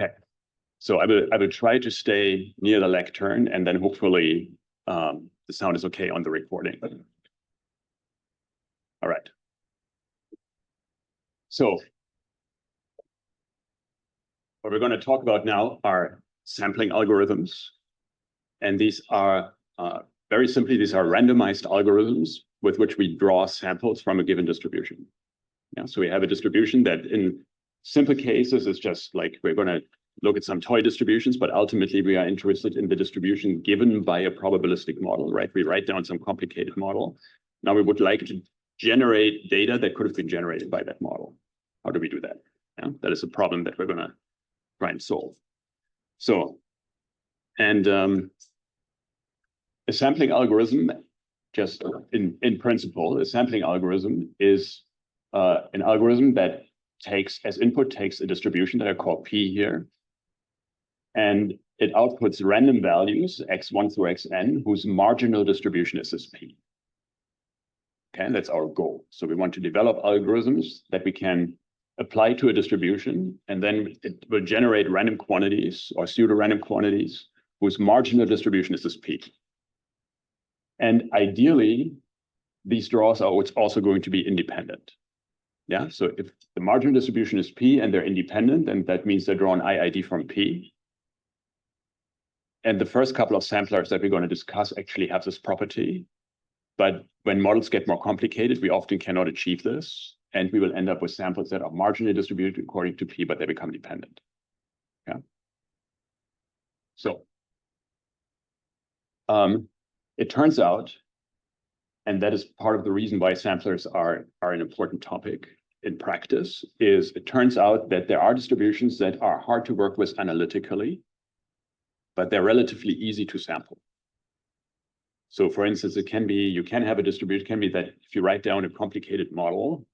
Okay. So I will try to stay near the lectern, and then hopefully the sound is okay on the recording. All right. So what we're going to talk about now are sampling algorithms. And these are, very simply, these are randomized algorithms with which we draw samples from a given distribution. Yeah, so we have a distribution that in simple cases is just like we're going to look at some toy distributions, but ultimately we are interested in the distribution given by a probabilistic model, right? We write down some complicated model. Now we would like to generate data that could have been generated by that model. How do we do that? Yeah, that is a problem that we're going to try and solve. So, and a sampling algorithm, just in principle, a sampling algorithm is an algorithm that takes as input takes a distribution that I call P here, and it outputs random values x1 through xn whose marginal distribution is this P. Okay, and that's our goal. So we want to develop algorithms that we can apply to a distribution, and then it will generate random quantities or pseudo-random quantities whose marginal distribution is this P. And ideally, these draws are also going to be independent. Yeah, so if the marginal distribution is P and they're independent, then that means they're drawn IID from P. And the first couple of samplers that we're going to discuss actually have this property. But when models get more complicated, we often cannot achieve this. And we will end up with samples that are marginally distributed according to P, but they become dependent. Yeah. So it turns out, and that is part of the reason why samplers are an important topic in practice, is it turns out that there are distributions that are hard to work with analytically, but they're relatively easy to sample. So for instance, it can be, you can have a distribution, it can be that if you write down a complicated model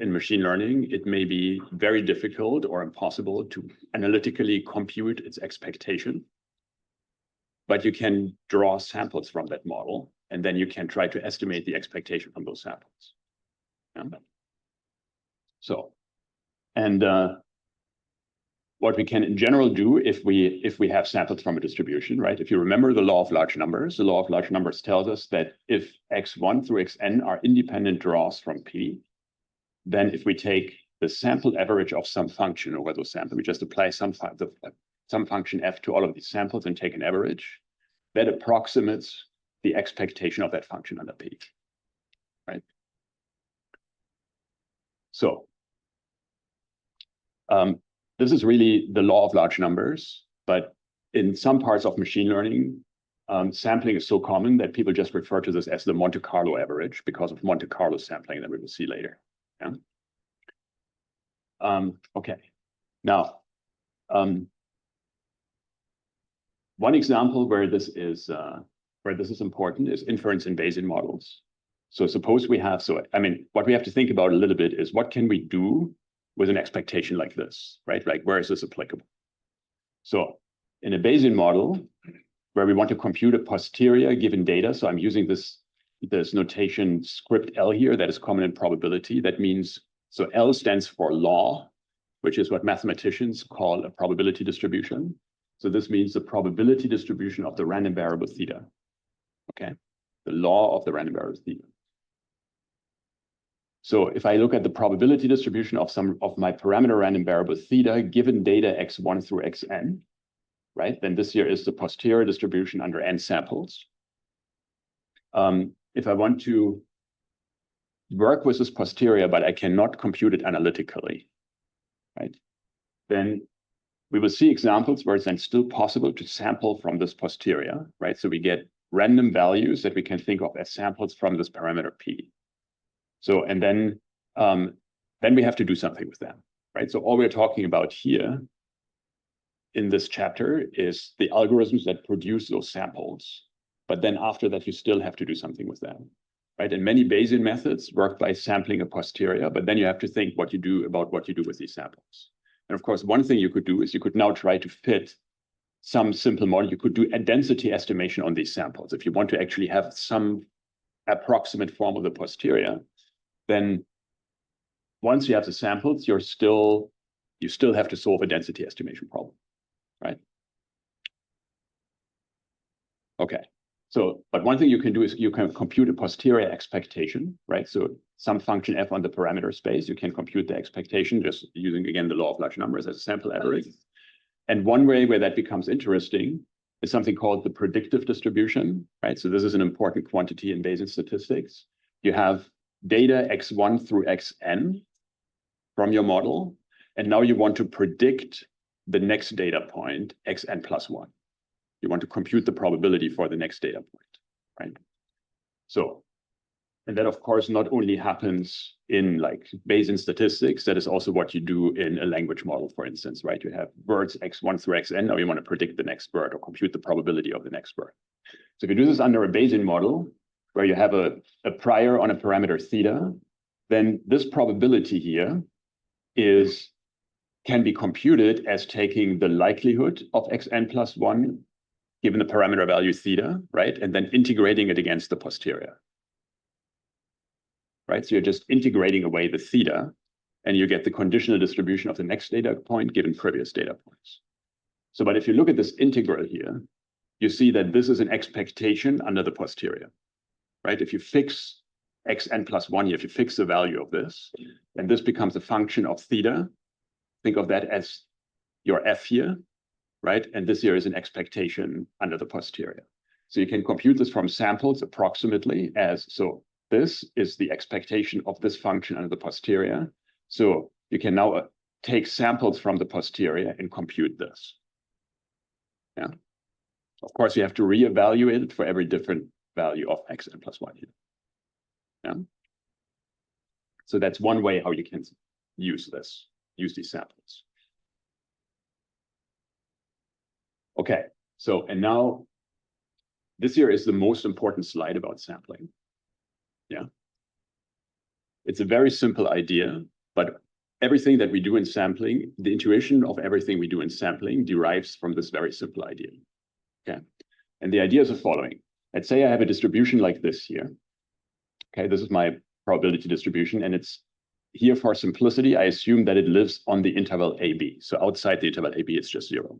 in machine learning, it may be very difficult or impossible to analytically compute its expectation. But you can draw samples from that model, and then you can try to estimate the expectation from those samples. Yeah. So, and what we can in general do if we have samples from a distribution, right? If you remember the law of large numbers, the law of large numbers tells us that if x1 through xn are independent draws from P, then if we take the sample average of some function over those samples, we just apply some function f to all of these samples and take an average, that approximates the expectation of that function under P, right? So this is really the law of large numbers, but in some parts of machine learning, sampling is so common that people just refer to this as the Monte Carlo average because of Monte Carlo sampling that we will see later. Yeah. Okay. Now, one example where this is important is inference in Bayesian models. So suppose we have, what we have to think about a little bit is what can we do with an expectation like this, right? Like, where is this applicable? So in a Bayesian model, where we want to compute a posterior given data, so I'm using this notation script L here that is common in probability. That means, so L stands for law, which is what mathematicians call a probability distribution. So this means the probability distribution of the random variable theta, okay? The law of the random variable theta. So if I look at the probability distribution of some of my parameter random variable theta given data x1 through xn, right? Then this here is the posterior distribution under n samples. If I want to work with this posterior, but I cannot compute it analytically, right? Then we will see examples where it's then still possible to sample from this posterior, right? So we get random values that we can think of as samples from this parameter P. So, and then we have to do something with them, right? So all we're talking about here in this chapter is the algorithms that produce those samples. But then after that, you still have to do something with them, right? And many Bayesian methods work by sampling a posterior, but then you have to think what you do with these samples. And of course, one thing you could do is you could now try to fit some simple model. You could do a density estimation on these samples. If you want to actually have some approximate form of the posterior, then once you have the samples, you're still you still have to solve a density estimation problem, right? Okay. So, but one thing you can do is you can compute a posterior expectation, right? So some function f on the parameter space, you can compute the expectation just using, again, the law of large numbers as a sample average. And one way where that becomes interesting is something called the predictive distribution, right? So this is an important quantity in Bayesian statistics. You have data x1 through xn from your model, and now you want to predict the next data point, xn plus 1. You want to compute the probability for the next data point, right? So, and that of course not only happens in like Bayesian statistics, that is also what you do in a language model, for instance, right? You have words x1 through xn, now you want to predict the next word or compute the probability of the next word. So if you do this under a Bayesian model, where you have a prior on a parameter theta, then this probability here can be computed as taking the likelihood of xn plus 1 given the parameter value theta, right? And then integrating it against the posterior, right? So you're just integrating away the theta, and you get the conditional distribution of the next data point given previous data points. So, but if you look at this integral here, you see that this is an expectation under the posterior, right? If you fix xn plus 1 here, if you fix the value of this, and this becomes a function of theta, think of that as your f here, right? And this here is an expectation under the posterior. So you can compute this from samples approximately as, so this is the expectation of this function under the posterior. So you can now take samples from the posterior and compute this. Yeah. Of course, you have to reevaluate it for every different value of xn plus 1 here. Yeah. So that's one way how you can use these samples. Okay, so, and now this here is the most important slide about sampling. Yeah. It's a very simple idea, but everything that we do in sampling, the intuition of everything we do in sampling derives from this very simple idea. Okay, and the idea is the following. Let's say I have a distribution like this here. Okay, this is my probability distribution, and it's here for simplicity, I assume that it lives on the interval AB. So outside the interval AB, it's just 0.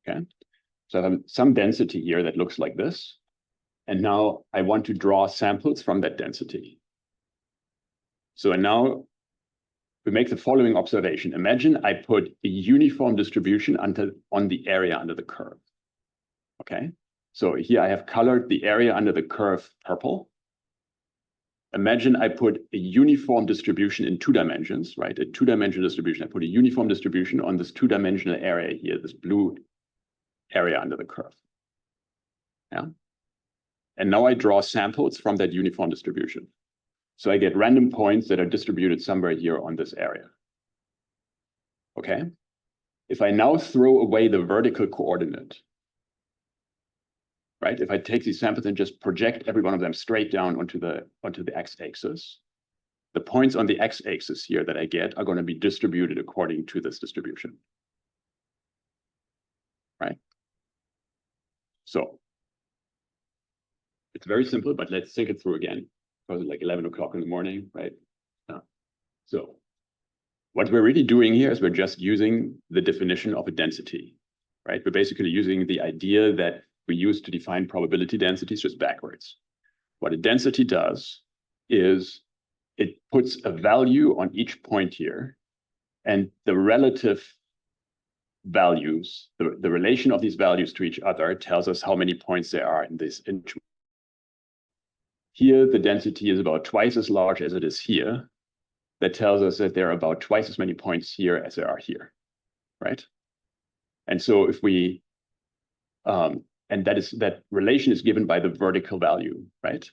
Okay. So I have some density here that looks like this. And now I want to draw samples from that density. So and now we make the following observation. Imagine I put a uniform distribution on the area under the curve. Okay. So here I have colored the area under the curve purple. Imagine I put a uniform distribution in 2 dimensions, right? A 2-dimensional distribution. I put a uniform distribution on this 2-dimensional area here, this blue area under the curve. Yeah. And now I draw samples from that uniform distribution. So I get random points that are distributed somewhere here on this area. Okay. If I now throw away the vertical coordinate, right? If I take these samples and just project every one of them straight down onto the x-axis, the points on the x-axis here that I get are going to be distributed according to this distribution. Right? So it's very simple, but let's think it through again. Because it's like 11 o'clock in the morning, right? So what we're really doing here is we're just using the definition of a density, right? We're basically using the idea that we use to define probability densities just backwards. What a density does is it puts a value on each point here, and the relative values, the relation of these values to each other tells us how many points there are in this inch. Here, the density is about twice as large as it is here. That tells us that there are about twice as many points here as there are here, right? And so if we, and that relation is given by the vertical value, right?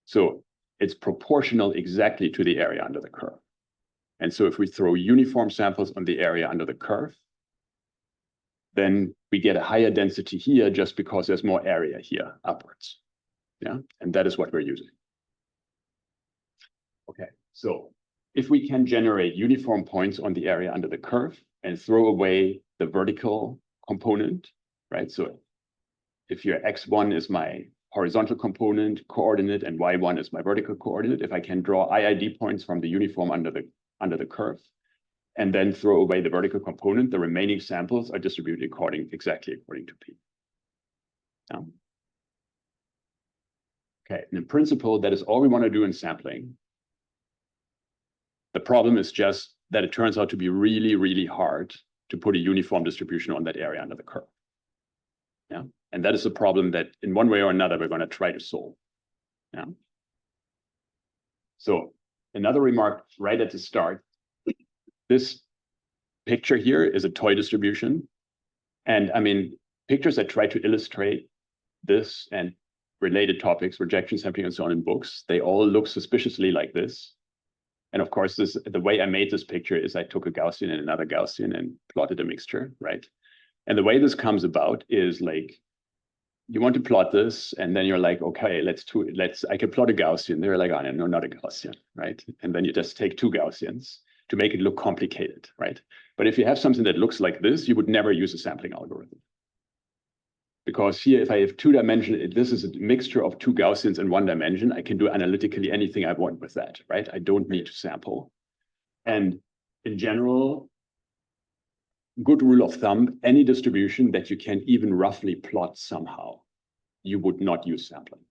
So it's proportional exactly to the area under the curve. And so if we throw uniform samples on the area under the curve, then we get a higher density here just because there's more area here upwards. Yeah, and that is what we're using. Okay, so if we can generate uniform points on the area under the curve and throw away the vertical component, right? So if your x1 is my horizontal component coordinate and y1 is my vertical coordinate, if I can draw IID points from the uniform under the curve, and then throw away the vertical component, the remaining samples are distributed exactly according to P. Yeah. Okay, and in principle, that is all we want to do in sampling. The problem is just that it turns out to be really, really hard to put a uniform distribution on that area under the curve. Yeah, and that is a problem that in one way or another, we're going to try to solve. Yeah. So another remark right at the start, this picture here is a toy distribution. And I mean, pictures that try to illustrate this and related topics, rejection sampling and so on in books, they all look suspiciously like this. And of course, the way I made this picture is I took a Gaussian and another Gaussian and plotted a mixture, right? And the way this comes about is like, you want to plot this, and then you're like, okay, I can plot a Gaussian. They're like, oh, no, not a Gaussian, right? And then you just take two Gaussians to make it look complicated, right? But if you have something that looks like this, you would never use a sampling algorithm. Because here, if I have two-dimension, this is a mixture of two Gaussians in one dimension, I can do analytically anything I want with that, right? I don't need to sample. And in general, good rule of thumb, any distribution that you can even roughly plot somehow, you would not use sampling,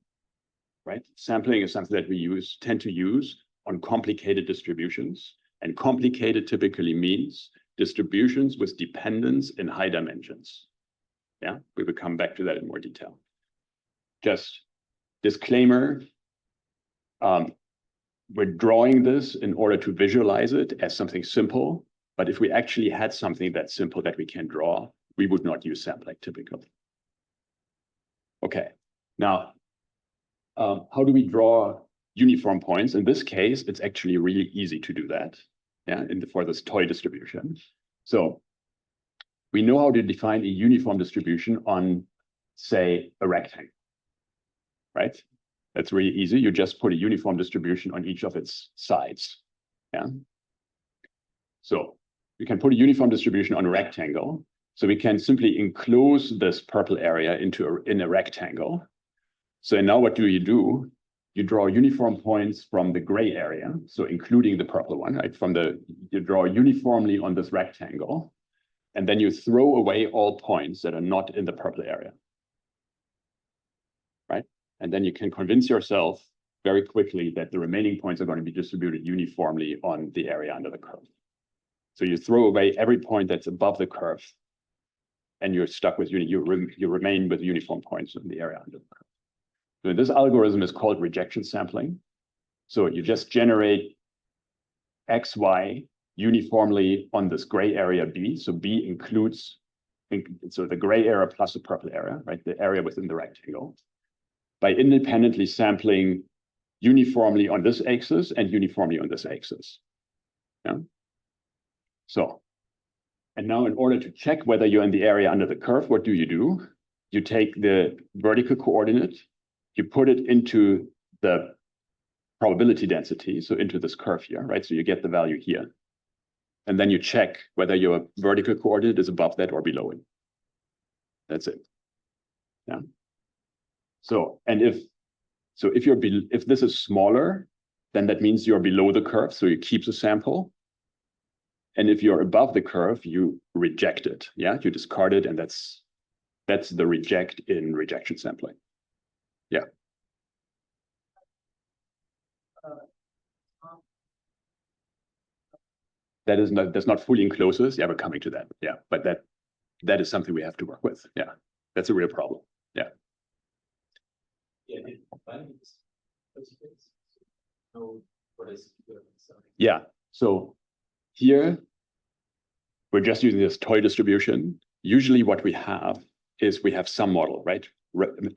right? Sampling is something that we tend to use on complicated distributions, and complicated typically means distributions with dependence in high dimensions. Yeah, we will come back to that in more detail. Just disclaimer, we're drawing this in order to visualize it as something simple, but if we actually had something that's simple that we can draw, we would not use sampling typically. Okay, now, how do we draw uniform points? In this case, it's actually really easy to do that, yeah, for this toy distribution. So we know how to define a uniform distribution on, say, a rectangle, right? That's really easy. You just put a uniform distribution on each of its sides, yeah? So we can put a uniform distribution on a rectangle. So we can simply enclose this purple area in a rectangle. So now what do? You draw uniform points from the gray area, so including the purple one, right? You draw uniformly on this rectangle. And then you throw away all points that are not in the purple area, right? And then you can convince yourself very quickly that the remaining points are going to be distributed uniformly on the area under the curve. So you throw away every point that's above the curve, and you're stuck with you remain with uniform points in the area under the curve. So this algorithm is called rejection sampling. So you just generate X, Y uniformly on this gray area B. So B includes, so the gray area plus the purple area, right? The area within the rectangle, by independently sampling uniformly on this axis and uniformly on this axis. Yeah. So, and now in order to check whether you're in the area under the curve, what do? You take the vertical coordinate, you put it into the probability density, so into this curve here, right? So you get the value here. And then you check whether your vertical coordinate is above that or below it. That's it. Yeah. So, and if this is smaller, then that means you're below the curve, so you keep the sample. And if you're above the curve, you reject it. Yeah, you discard it, and that's the reject in rejection sampling. Yeah. That's not fully encloses. Yeah, we're coming to that. Yeah, but that is something we have to work with. Yeah, that's a real problem. Yeah. Yeah. So here we're just using this toy distribution. Usually, what we have is we have some model, right?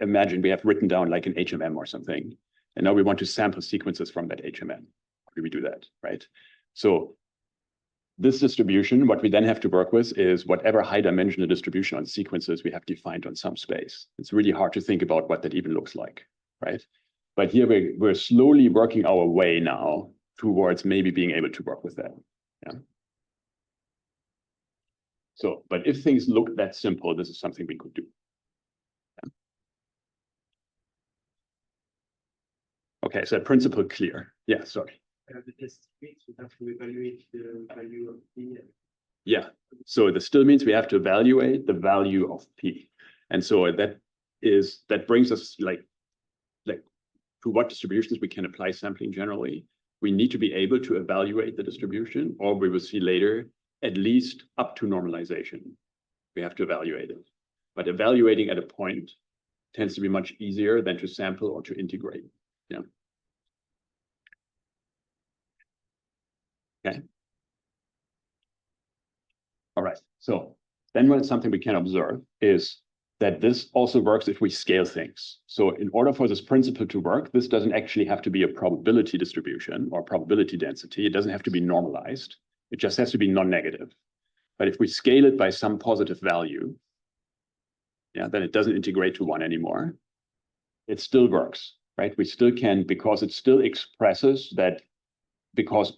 Imagine we have written down like an HMM or something, and now we want to sample sequences from that HMM. How do we do that, right? So this distribution, what we then have to work with is whatever high-dimensional distribution on sequences we have defined on some space. It's really hard to think about what that even looks like, right? But here we're slowly working our way now towards maybe being able to work with that. Yeah. So, but if things look that simple, this is something we could do. Yeah. Okay, so principle clear. Yeah, sorry. the test fits, we have to evaluate the value of P. Yeah, so this still means we have to evaluate the value of P. And so that brings us like to what distributions we can apply sampling generally. We need to be able to evaluate the distribution, or we will see later, at least up to normalization. We have to evaluate it. But evaluating at a point tends to be much easier than to sample or to integrate. Yeah. Okay. All right. So then when something we can observe is that this also works if we scale things. So in order for this principle to work, this doesn't actually have to be a probability distribution or probability density. It doesn't have to be normalized. It just has to be non-negative. But if we scale it by some positive value, yeah, then it doesn't integrate to one anymore. It still works, right? We still can, because it still expresses that, because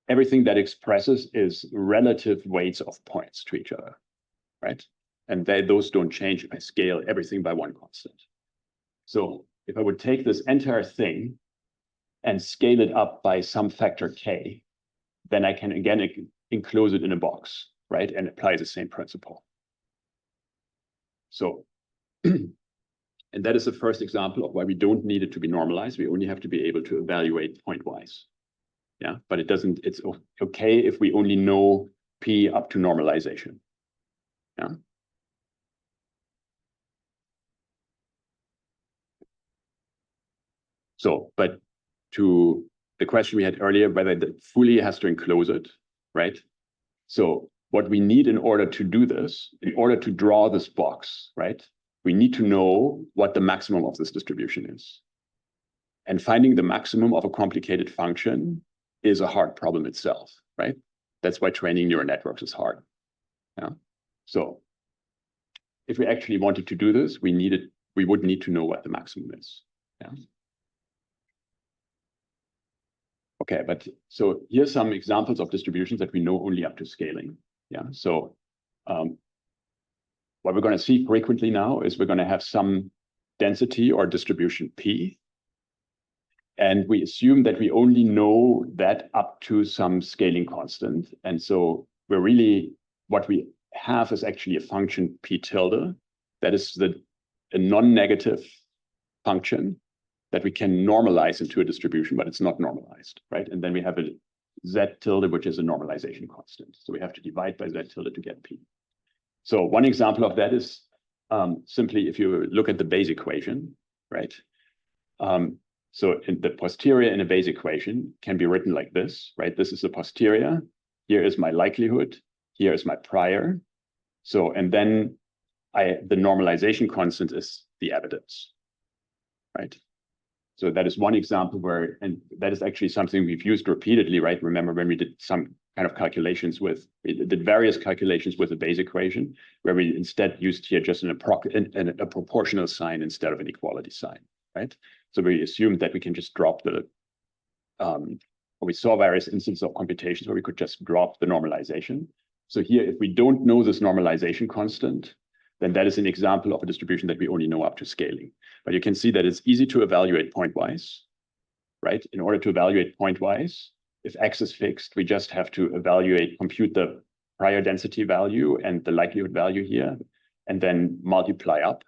everything that expresses is relative weights of points to each other, right? And those don't change if I scale everything by one constant. So if I would take this entire thing and scale it up by some factor k, then I can again enclose it in a box, right? And apply the same principle. So, and that is the first example of why we don't need it to be normalized. We only have to be able to evaluate pointwise. Yeah, but it's okay if we only know P up to normalization. Yeah. So, but to the question we had earlier, whether it fully has to enclose it, right? So what we need in order to do this, in order to draw this box, right? We need to know what the maximum of this distribution is. And finding the maximum of a complicated function is a hard problem itself, right? That's why training neural networks is hard. Yeah. So if we actually wanted to do this, we would need to know what the maximum is. Yeah. Okay, but so here's some examples of distributions that we know only up to scaling. Yeah. So what we're going to see frequently now is we're going to have some density or distribution P. And we assume that we only know that up to some scaling constant. And so what we have is actually a function P tilde. That is a non-negative function that we can normalize into a distribution, but it's not normalized, right? And then we have a Z tilde, which is a normalization constant. So we have to divide by Z tilde to get P. So one example of that is simply if you look at the Bayes equation, right? So in the posterior in a Bayes equation can be written like this, right? This is the posterior. Here is my likelihood. Here is my prior. So, and then the normalization constant is the evidence, right? So that is one example where, and that is actually something we've used repeatedly, right? Remember when we did some kind of calculations we did various calculations with the Bayes equation, where we instead used here just a proportional sign instead of an equality sign, right? So we assumed that we can just drop we saw various instances of computations where we could just drop the normalization. So here, if we don't know this normalization constant, then that is an example of a distribution that we only know up to scaling. But you can see that it's easy to evaluate pointwise, right? In order to evaluate pointwise, if X is fixed, we just have to compute the prior density value and the likelihood value here, and then multiply up.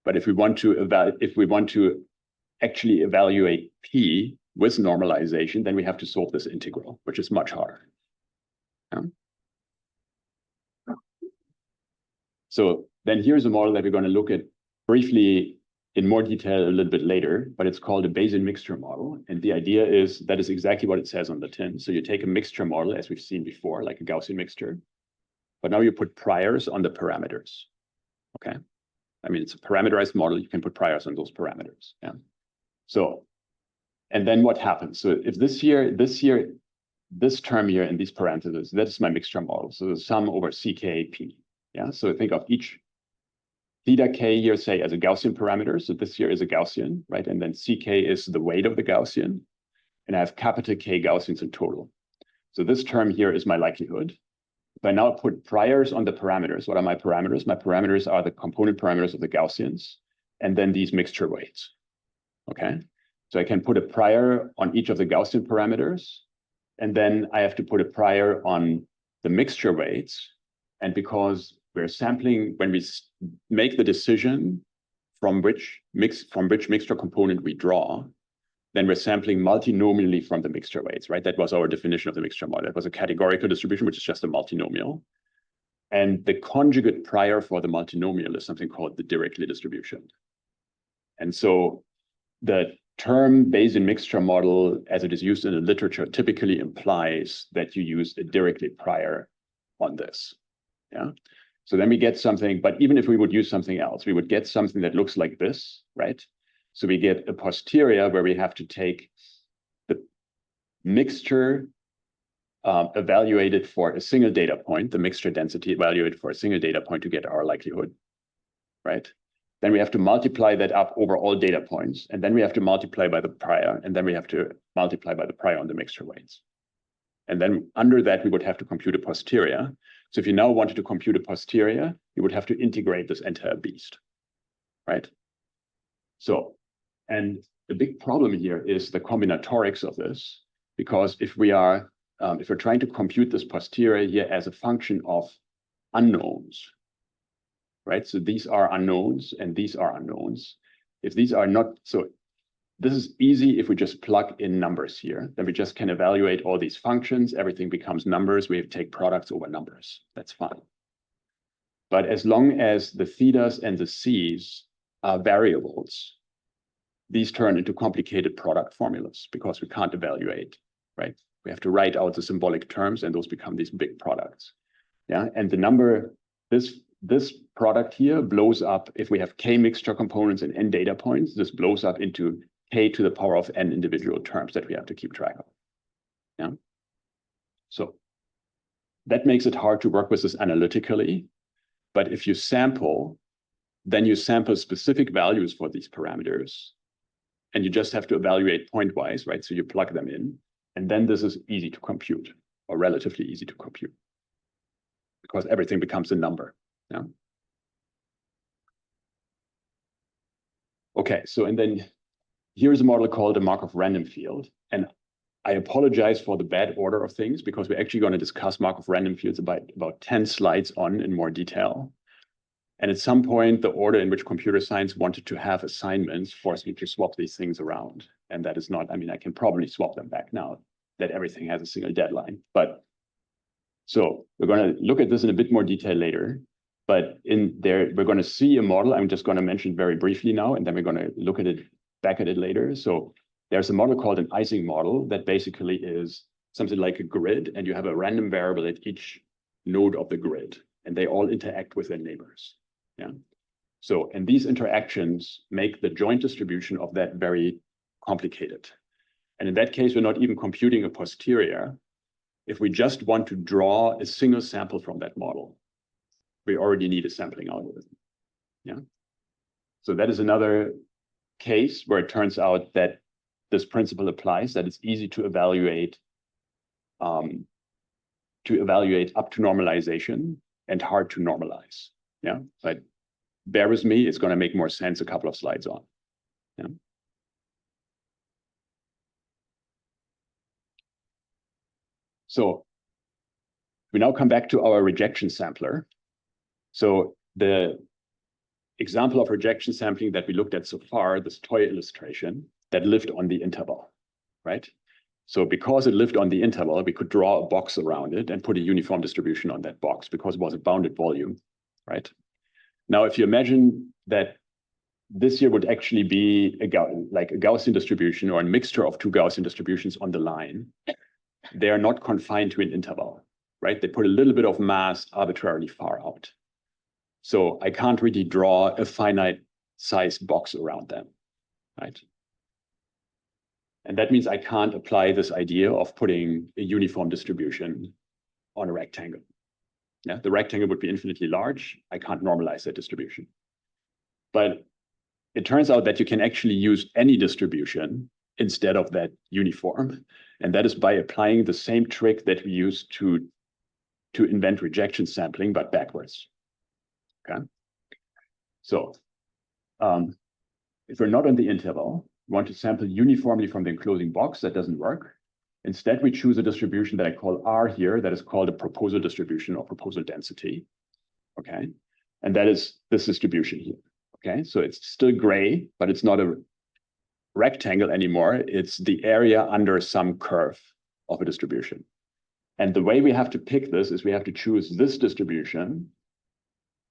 But if we want to actually evaluate P with normalization, then we have to solve this integral, which is much harder. Yeah. So then here's a model that we're going to look at briefly in more detail a little bit later, but it's called a Bayesian mixture model. And the idea is that is exactly what it says on the tin. So you take a mixture model, as we've seen before, like a Gaussian mixture, but now you put priors on the parameters. Okay. I mean, it's a parameterized model. You can put priors on those parameters. Yeah. So, and then what happens? So if this term here in these parentheses, that is my mixture model. So the sum over CKP. Yeah. So think of each theta k here, say, as a Gaussian parameter. So this here is a Gaussian, right? And then CK is the weight of the Gaussian. And I have capital K Gaussians in total. So this term here is my likelihood. If I now put priors on the parameters, what are my parameters? My parameters are the component parameters of the Gaussians, and then these mixture weights. Okay. So I can put a prior on each of the Gaussian parameters, and then I have to put a prior on the mixture weights. And because we're sampling, when we make the decision from which mixture component we draw, then we're sampling multinomially from the mixture weights, right? That was our definition of the mixture model. That was a categorical distribution, which is just a multinomial. And the conjugate prior for the multinomial is something called the Dirichlet distribution. And so the term Bayesian mixture model, as it is used in the literature, typically implies that you use a Dirichlet prior on this. Yeah. So then we get something, but even if we would use something else, we would get something that looks like this, right? So we get a posterior where we have to take the mixture evaluated for a single data point, the mixture density evaluated for a single data point to get our likelihood, right? Then we have to multiply that up over all data points, and then we have to multiply by the prior, and then we have to multiply by the prior on the mixture weights. And then under that, we would have to compute a posterior. So if you now wanted to compute a posterior, you would have to integrate this entire beast, right? So, and the big problem here is the combinatorics of this, because if we're trying to compute this posterior here as a function of unknowns, right? So these are unknowns and these are unknowns. If these are not, so this is easy if we just plug in numbers here, then we just can evaluate all these functions, everything becomes numbers, we take products over numbers, that's fine. But as long as the thetas and the c's are variables, these turn into complicated product formulas because we can't evaluate, right? We have to write out the symbolic terms and those become these big products. Yeah, and the number, this product here blows up, if we have k mixture components and n data points, this blows up into k to the power of n individual terms that we have to keep track of. Yeah. So that makes it hard to work with this analytically. But if you sample, then you sample specific values for these parameters. And you just have to evaluate point-wise, right? So you plug them in. And then this is easy to compute, or relatively easy to compute, because everything becomes a number. Yeah. Okay, so and then here's a model called a Markov random field. And I apologize for the bad order of things because we're actually going to discuss Markov random fields about 10 slides on in more detail. And at some point, the order in which computer science wanted to have assignments forced me to swap these things around. And that is not, I mean, I can probably swap them back now that everything has a single deadline. But so we're going to look at this in a bit more detail later. But in there, we're going to see a model. I'm just going to mention very briefly now, and then we're going to look at it, back at it later. So there's a model called an Ising model that basically is something like a grid, and you have a random variable at each node of the grid, and they all interact with their neighbors. Yeah. So, and these interactions make the joint distribution of that very complicated. And in that case, we're not even computing a posterior. If we just want to draw a single sample from that model, we already need a sampling algorithm. Yeah. So that is another case where it turns out that this principle applies, that it's easy to evaluate up to normalization and hard to normalize. Yeah, but bear with me, it's going to make more sense a couple of slides on. Yeah. So we now come back to our rejection sampler. So the example of rejection sampling that we looked at so far, this toy illustration, that lived on the interval, right? So because it lived on the interval, we could draw a box around it and put a uniform distribution on that box because it was a bounded volume, right? Now, if you imagine that this here would actually be like a Gaussian distribution or a mixture of two Gaussian distributions on the line, they are not confined to an interval, right? They put a little bit of mass arbitrarily far out. So I can't really draw a finite sized box around them, right? And that means I can't apply this idea of putting a uniform distribution on a rectangle. Yeah, the rectangle would be infinitely large. I can't normalize that distribution. But it turns out that you can actually use any distribution instead of that uniform. And that is by applying the same trick that we use to invent rejection sampling, but backwards. Okay. So if we're not on the interval, want to sample uniformly from the enclosing box. That doesn't work. Instead, we choose a distribution that I call R here, that is called a proposal distribution or proposal density. Okay. And that is this distribution here. Okay. So it's still gray, but it's not a rectangle anymore. It's the area under some curve of a distribution. And the way we have to pick this is we have to choose this distribution,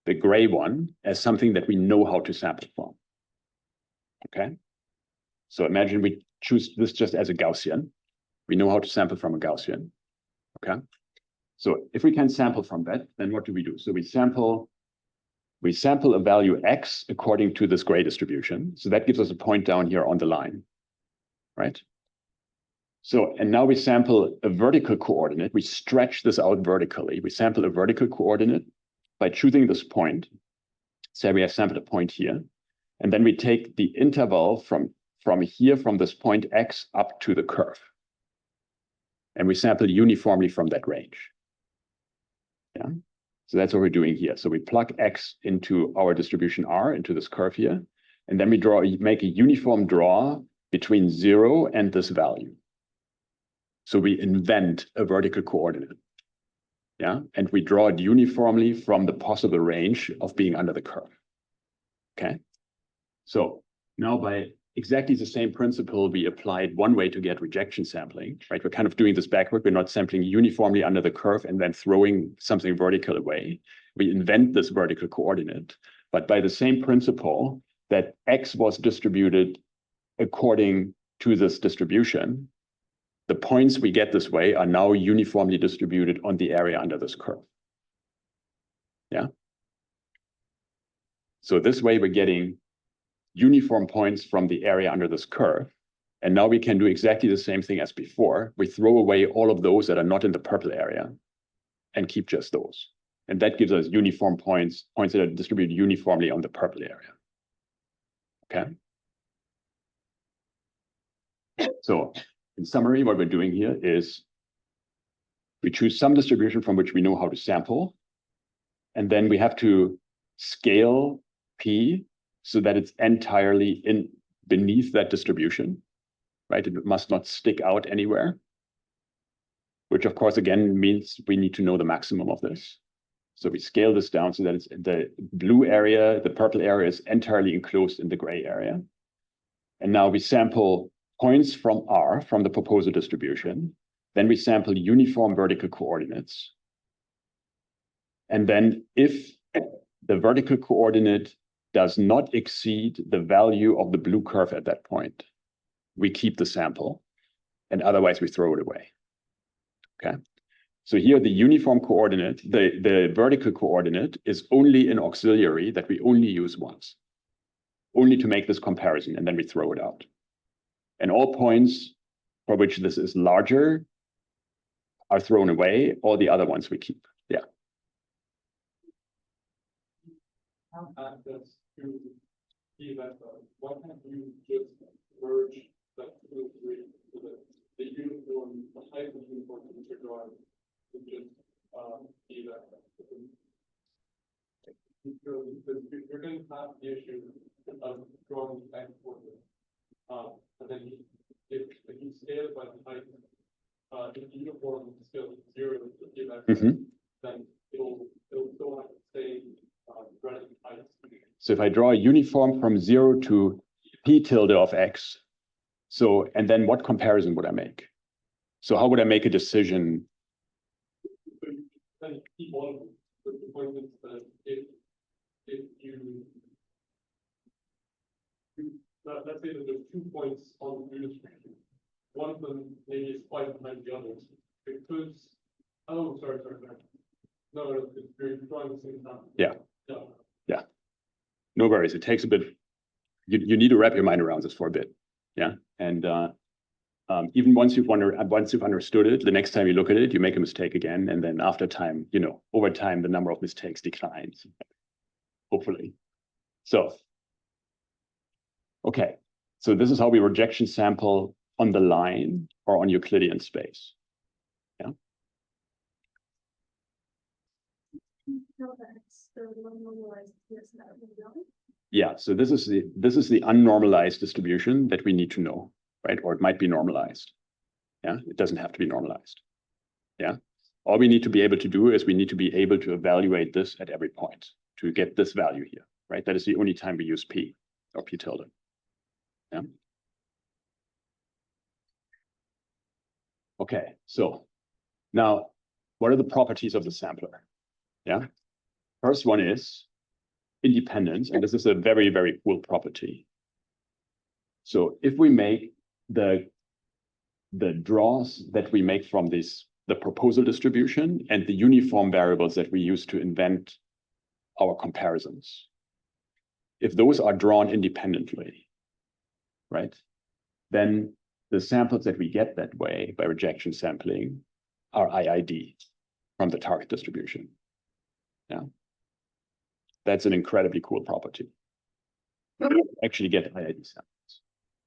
the gray one, as something that we know how to sample from. Okay. So imagine we choose this just as a Gaussian. We know how to sample from a Gaussian. Okay. So if we can sample from that, then what do we do? So we sample a value X according to this gray distribution. So that gives us a point down here on the line, right? So, and now we sample a vertical coordinate. We stretch this out vertically. We sample a vertical coordinate by choosing this point. Say we have sampled a point here. And then we take the interval from here, from this point X up to the curve. And we sample uniformly from that range. Yeah. So that's what we're doing here. So we plug X into our distribution R, into this curve here. And then we make a uniform draw between 0 and this value. So we invent a vertical coordinate. Yeah. And we draw it uniformly from the possible range of being under the curve. Okay. So now by exactly the same principle, we applied one way to get rejection sampling, right? We're kind of doing this backward. We're not sampling uniformly under the curve and then throwing something vertical away. We invent this vertical coordinate, but by the same principle that X was distributed according to this distribution, the points we get this way are now uniformly distributed on the area under this curve. Yeah. So this way we're getting uniform points from the area under this curve. And now we can do exactly the same thing as before. We throw away all of those that are not in the purple area and keep just those. And that gives us uniform points that are distributed uniformly on the purple area. Okay. So in summary, what we're doing here is we choose some distribution from which we know how to sample. And then we have to scale P so that it's entirely beneath that distribution, right? It must not stick out anywhere, which of course, again, means we need to know the maximum of this. So we scale this down so that it's the blue area, the purple area is entirely enclosed in the gray area. And now we sample points from R, from the proposal distribution. Then we sample uniform vertical coordinates. And then if the vertical coordinate does not exceed the value of the blue curve at that point, we keep the sample, and otherwise we throw it away. Okay. So here the uniform coordinate, the vertical coordinate is only an auxiliary that we only use once, only to make this comparison, and then we throw it out. And all points for which this is larger are thrown away, all the other ones we keep. Yeah. Access to the vector. Why can't you just merge that two and three so that the uniform, the height of the uniform which you're drawing is just the vector? Because you're going to have the issue of drawing the X coordinate. And then if you scale it by the height, if the uniform scale 0 to the vector, then it'll still have the same relative height. So if I draw a uniform from 0 to P tilde of X, so, and then what comparison would I make? So how would I make a decision? Then keep on with the point is that if you let's say that there's 2 points on the blue distribution. One of them maybe is quite behind the others. Because sorry. No, you're drawing the same time. Yeah. No worries. It takes a bit. You need to wrap your mind around this for a bit. Yeah. And even once you've understood it, the next time you look at it, you make a mistake again. And then after time, over time, the number of mistakes declines. Hopefully. So, okay. So this is how we rejection sample on the line or on Euclidean space. Yeah. Yeah, so this is the unnormalized distribution that we need to know, right? Or it might be normalized. Yeah, it doesn't have to be normalized. Yeah, all we need to be able to do is we need to be able to evaluate this at every point to get this value here, right? That is the only time we use P or P tilde. Yeah. Okay, so now what are the properties of the sampler? Yeah, first one is independence, and this is a very, very cool property. So if we make the draws that we make from the proposal distribution and the uniform variables that we use to invent our comparisons, if those are drawn independently, right, then the samples that we get that way by rejection sampling are IID from the target distribution. Yeah, that's an incredibly cool property. Actually get IID samples.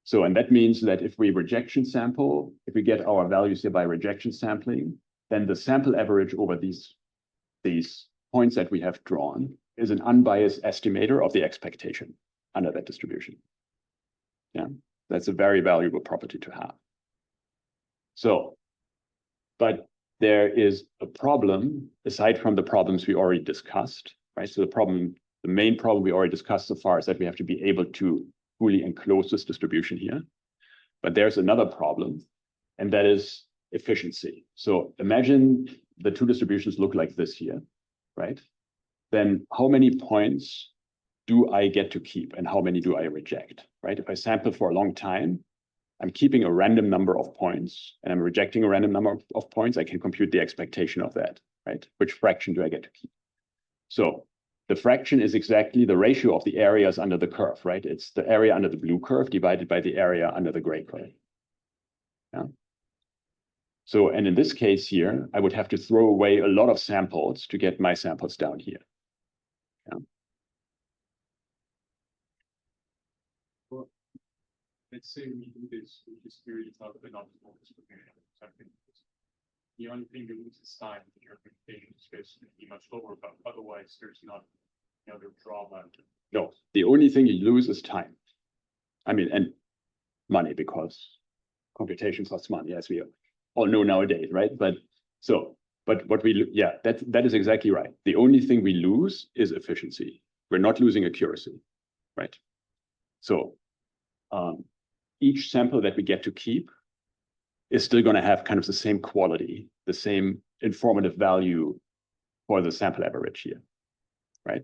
So, and that means that if we rejection sample, if we get our values here by rejection sampling, then the sample average over these points that we have drawn is an unbiased estimator of the expectation under that distribution. Yeah, that's a very valuable property to have. So, but there is a problem aside from the problems we already discussed, right? So the main problem we already discussed so far is that we have to be able to fully enclose this distribution here. But there's another problem, and that is efficiency. So imagine the two distributions look like this here, right? Then how many points do I get to keep and how many do I reject, right? If I sample for a long time, I'm keeping a random number of points and I'm rejecting a random number of points, I can compute the expectation of that, right? Which fraction do I get to keep? So the fraction is exactly the ratio of the areas under the curve, right? It's the area under the blue curve divided by the area under the gray curve. Yeah. So, and in this case here, I would have to throw away a lot of samples to get my samples down here. Yeah. Well, let's say we do this, we just theory of the non-small distribution. The only thing you lose is time in your computation space can be much lower, but otherwise there's not another drawback. No, the only thing you lose is time. I mean, and money, because computation costs money, as we all know nowadays, right? But what we, yeah, that is exactly right. The only thing we lose is efficiency. We're not losing accuracy, right? So each sample that we get to keep is still going to have kind of the same quality, the same informative value for the sample average here, right?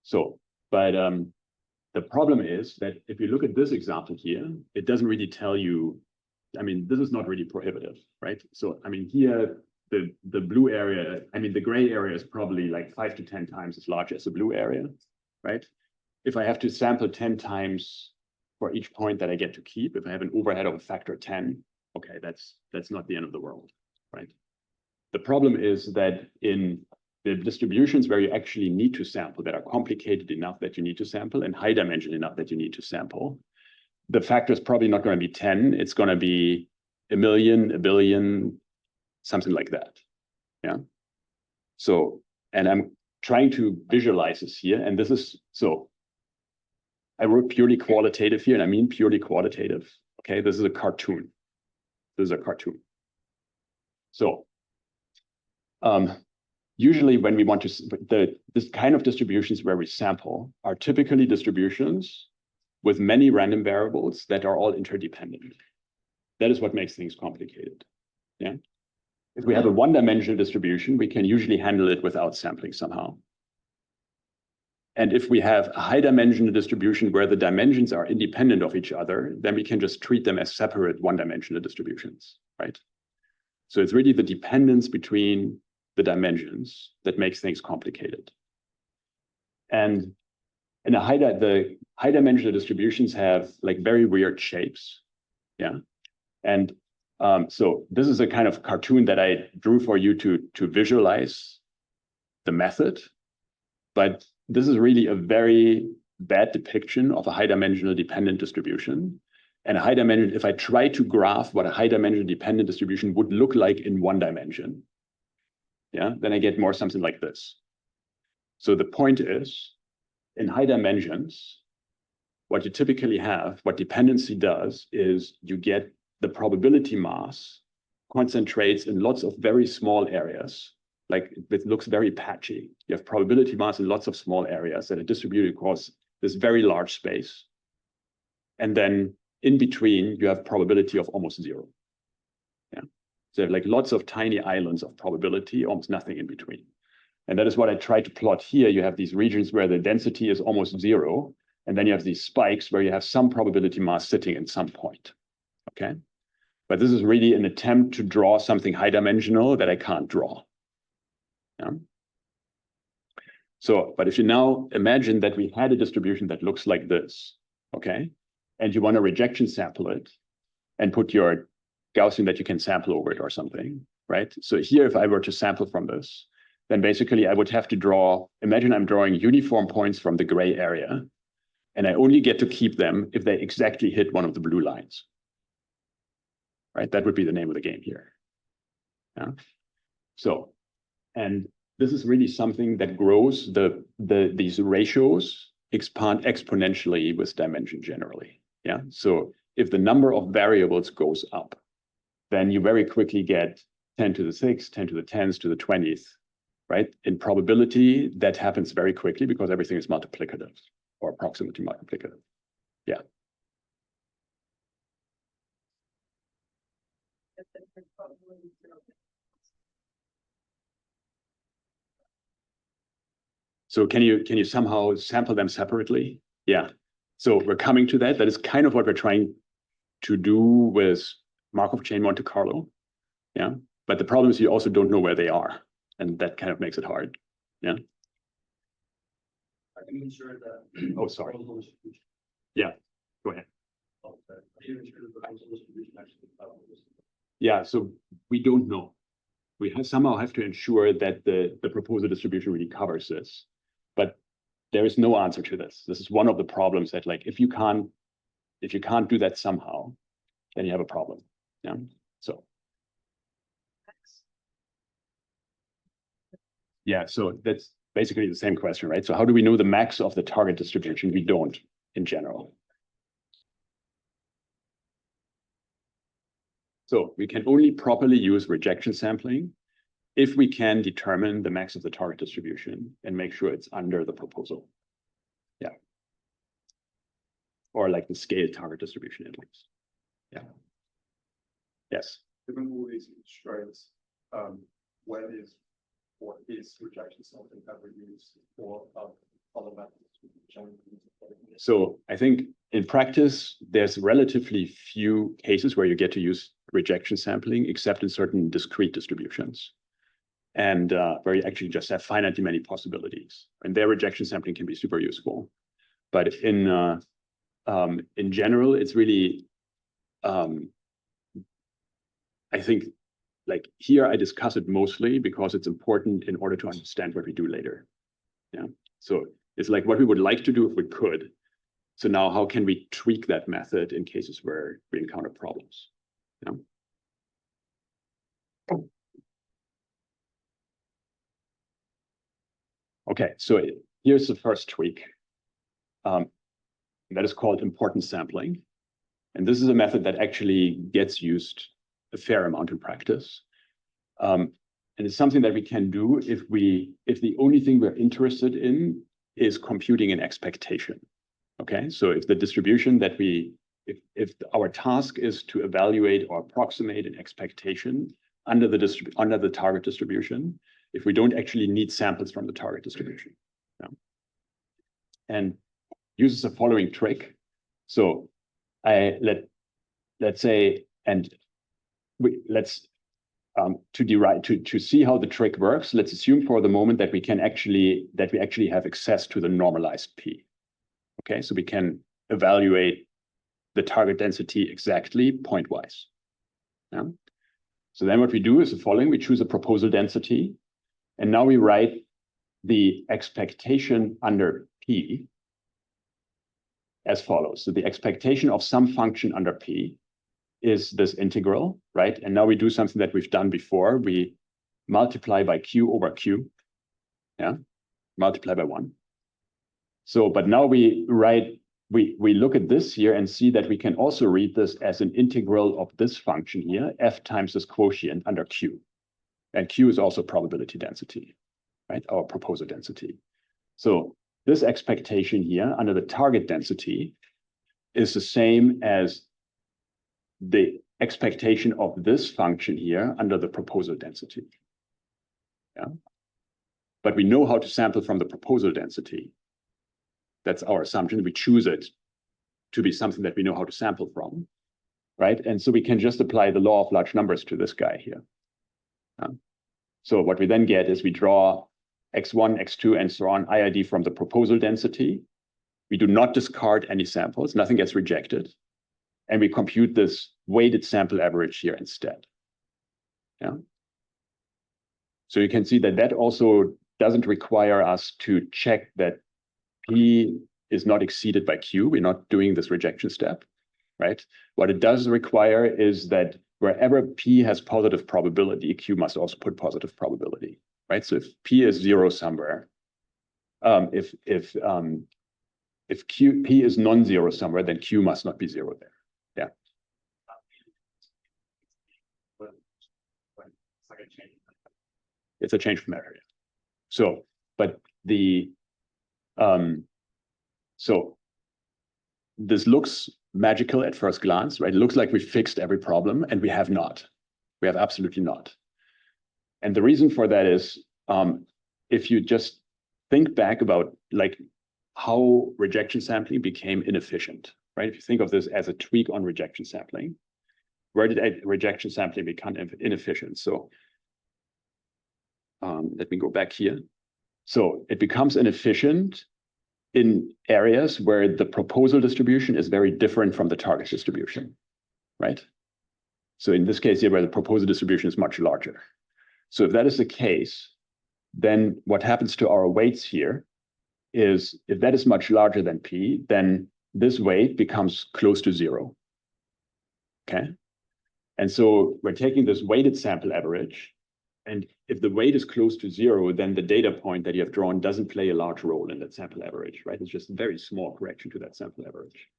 So, but the problem is that if you look at this example here, it doesn't really tell you, I mean, this is not really prohibitive, right? So, I mean, here, the blue area, I mean, the gray area is probably like 5 to 10 times as large as the blue area, right? If I have to sample 10 times for each point that I get to keep, if I have an overhead of a factor 10, okay, that's not the end of the world, right? The problem is that in the distributions where you actually need to sample, that are complicated enough that you need to sample and high dimension enough that you need to sample, the factor is probably not going to be 10. It's going to be a million, a billion, something like that. Yeah. So, and I'm trying to visualize this here. And this is, so I wrote purely qualitative here, and I mean purely qualitative. Okay, this is a cartoon. This is a cartoon. So, usually when we want to, this kind of distributions where we sample are typically distributions with many random variables that are all interdependent. That is what makes things complicated. Yeah. If we have a one-dimensional distribution, we can usually handle it without sampling somehow. And if we have a high-dimensional distribution where the dimensions are independent of each other, then we can just treat them as separate one-dimensional distributions, right? So it's really the dependence between the dimensions that makes things complicated. And in the high-dimensional distributions have like very weird shapes, yeah? And so this is a kind of cartoon that I drew for you to visualize the method, but this is really a very bad depiction of a high-dimensional dependent distribution. And a high dimension, if I try to graph what a high-dimensional dependent distribution would look like in one dimension, yeah, then I get more something like this. So the point is in high dimensions, what you typically have, what dependency does is you get the probability mass concentrates in lots of very small areas. Like it looks very patchy. You have probability mass in lots of small areas that are distributed across this very large space. And then in between, you have probability of almost zero. Yeah. So you have like lots of tiny islands of probability, almost nothing in between. And that is what I try to plot here. You have these regions where the density is almost zero. And then you have these spikes where you have some probability mass sitting in some point. Okay. But this is really an attempt to draw something high dimensional that I can't draw. Yeah. So, but if you now imagine that we had a distribution that looks like this, okay, and you want to rejection sample it and put your Gaussian that you can sample over it or something, right? So here, if I were to sample from this, then basically I would have to draw, imagine I'm drawing uniform points from the gray area, and I only get to keep them if they exactly hit one of the blue lines, right? That would be the name of the game here. Yeah. So, and this is really something that grows these ratios expand exponentially with dimension generally. Yeah. So if the number of variables goes up, then you very quickly get 10 to the 6, 10 to the 10s to the 20th, right? In probability, that happens very quickly because everything is multiplicative or approximately multiplicative. Yeah. So can you somehow sample them separately? Yeah. So we're coming to that. That is kind of what we're trying to do with Markov chain Monte Carlo. Yeah. But the problem is you also don't know where they are. And that kind of makes it hard. Yeah. Are you sure that? Oh, sorry. Yeah. Go ahead. Are you sure that the proposal distribution actually follows? Yeah. So we don't know. We somehow have to ensure that the proposal distribution really covers this. But there is no answer to this. This is one of the problems that, like, if you can't do that somehow, then you have a problem. Yeah. So. Yeah. So that's basically the same question, right? So how do we know the max of the target distribution? We don't in general. So we can only properly use rejection sampling if we can determine the max of the target distribution and make sure it's under the proposal. Yeah. Or like the scale target distribution at least. Yeah. Yes. Given all these constraints, what is rejection sampling ever used for other methods? So I think in practice, there's relatively few cases where you get to use rejection sampling, except in certain discrete distributions. And where you actually just have finitely many possibilities. And their rejection sampling can be super useful. But in general, it's really, I think, like here I discuss it mostly because it's important in order to understand what we do later. Yeah. So it's like what we would like to do if we could. So now how can we tweak that method in cases where we encounter problems? Yeah. Okay, so here's the first tweak. That is called importance sampling. And this is a method that actually gets used a fair amount in practice. And it's something that we can do if the only thing we're interested in is computing an expectation. Okay, so if the distribution that if our task is to evaluate or approximate an expectation under the target distribution, if we don't actually need samples from the target distribution. Yeah. And uses the following trick. So let's say, and let's to see how the trick works, let's assume for the moment that we actually have access to the normalized P. Okay, so we can evaluate the target density exactly pointwise. Yeah. So then what we do is the following: we choose a proposal density. And now we write the expectation under P as follows. So the expectation of some function under P is this integral, right? And now we do something that we've done before. We multiply by Q over Q. Yeah, multiply by 1. So, but now we look at this here and see that we can also read this as an integral of this function here, f times this quotient under Q. And Q is also probability density, right? Our proposal density. So this expectation here under the target density is the same as the expectation of this function here under the proposal density. Yeah. But we know how to sample from the proposal density. That's our assumption. We choose it to be something that we know how to sample from, right? And so we can just apply the law of large numbers to this guy here. So what we then get is we draw x1, x2, and so on, IID from the proposal density. We do not discard any samples. Nothing gets rejected. And we compute this weighted sample average here instead. Yeah. So you can see that that also doesn't require us to check that P is not exceeded by Q. We're not doing this rejection step, right? What it does require is that wherever P has positive probability, Q must also put positive probability, right? So if P is zero somewhere, if P is non-zero somewhere, then Q must not be zero there. Yeah. It's a change from area. So, but the so this looks magical at first glance, right? It looks like we fixed every problem, and we have not. We have absolutely not. And the reason for that is, if you just think back about like how rejection sampling became inefficient, right? If you think of this as a tweak on rejection sampling, where did rejection sampling become inefficient? So let me go back here. So it becomes inefficient in areas where the proposal distribution is very different from the target distribution, right? So in this case here, where the proposal distribution is much larger. So if that is the case, then what happens to our weights here is if that is much larger than P, then this weight becomes close to zero, okay? And so we're taking this weighted sample average, and if the weight is close to zero, then the data point that you have drawn doesn't play a large role in that sample average, right? It's just a very small correction to that sample average.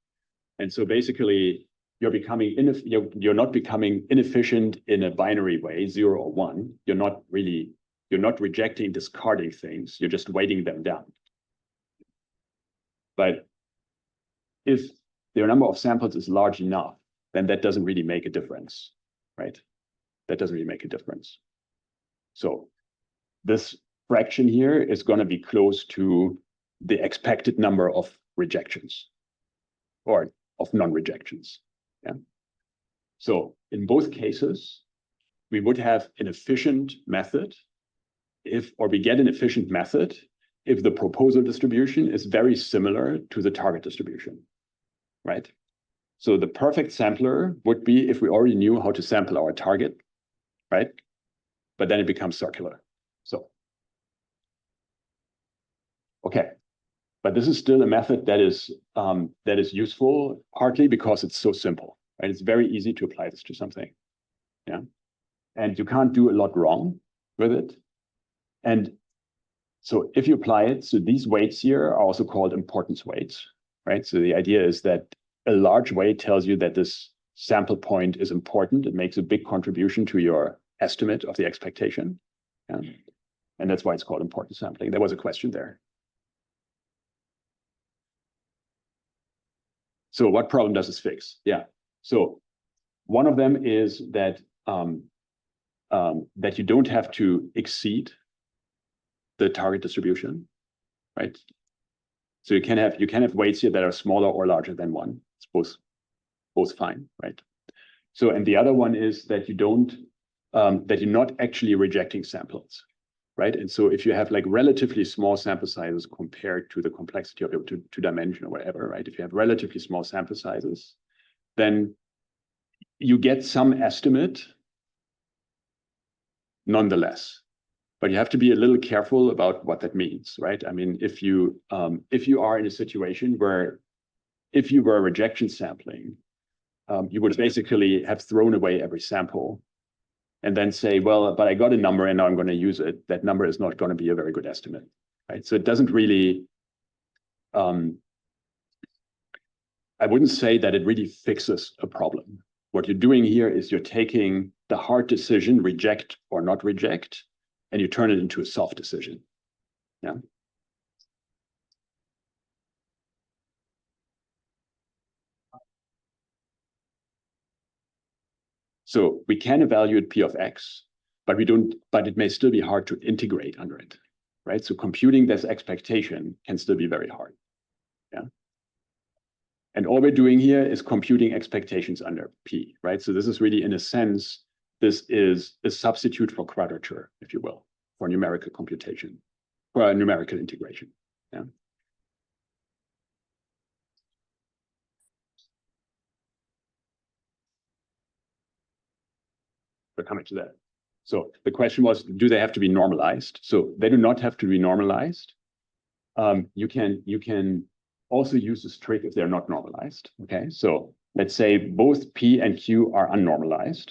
And so basically, you're not becoming inefficient in a binary way, 0 or 1. You're not rejecting, discarding things. You're just weighting them down. But if the number of samples is large enough, then that doesn't really make a difference, right? That doesn't really make a difference. So this fraction here is going to be close to the expected number of rejections or of non-rejections. Yeah. So in both cases, we would have an efficient method or we get an efficient method if the proposal distribution is very similar to the target distribution, right? So the perfect sampler would be if we already knew how to sample our target, right? But then it becomes circular. So, okay. But this is still a method that is useful, partly because it's so simple, right? It's very easy to apply this to something, yeah? And you can't do a lot wrong with it. And so if you apply it, so these weights here are also called importance weights, right? So the idea is that a large weight tells you that this sample point is important. It makes a big contribution to your estimate of the expectation. Yeah? And that's why it's called importance sampling. There was a question there. So what problem does this fix? Yeah. So one of them is that that you don't have to exceed the target distribution, right? So you can have weights here that are smaller or larger than 1. It's both fine, right? So and the other one is that you don't that you're not actually rejecting samples, right? And so if you have like relatively small sample sizes compared to the complexity of your two dimension or whatever, right? If you have relatively small sample sizes, then you get some estimate nonetheless. But you have to be a little careful about what that means, right? I mean, if you are in a situation where if you were rejection sampling, you would basically have thrown away every sample and then say, well, but I got a number and now I'm going to use it. That number is not going to be a very good estimate, right? So it doesn't really I wouldn't say that it really fixes a problem. What you're doing here is you're taking the hard decision, reject or not reject, and you turn it into a soft decision. Yeah. So we can evaluate P of X, but it may still be hard to integrate under it, right? So computing this expectation can still be very hard. Yeah. And all we're doing here is computing expectations under P, right? So this is really, in a sense, this is a substitute for quadrature, if you will, for numerical computation, for numerical integration. Yeah. We're coming to that. So the question was, do they have to be normalized? So they do not have to be normalized. You can also use this trick if they're not normalized. Okay, so let's say both P and Q are unnormalized,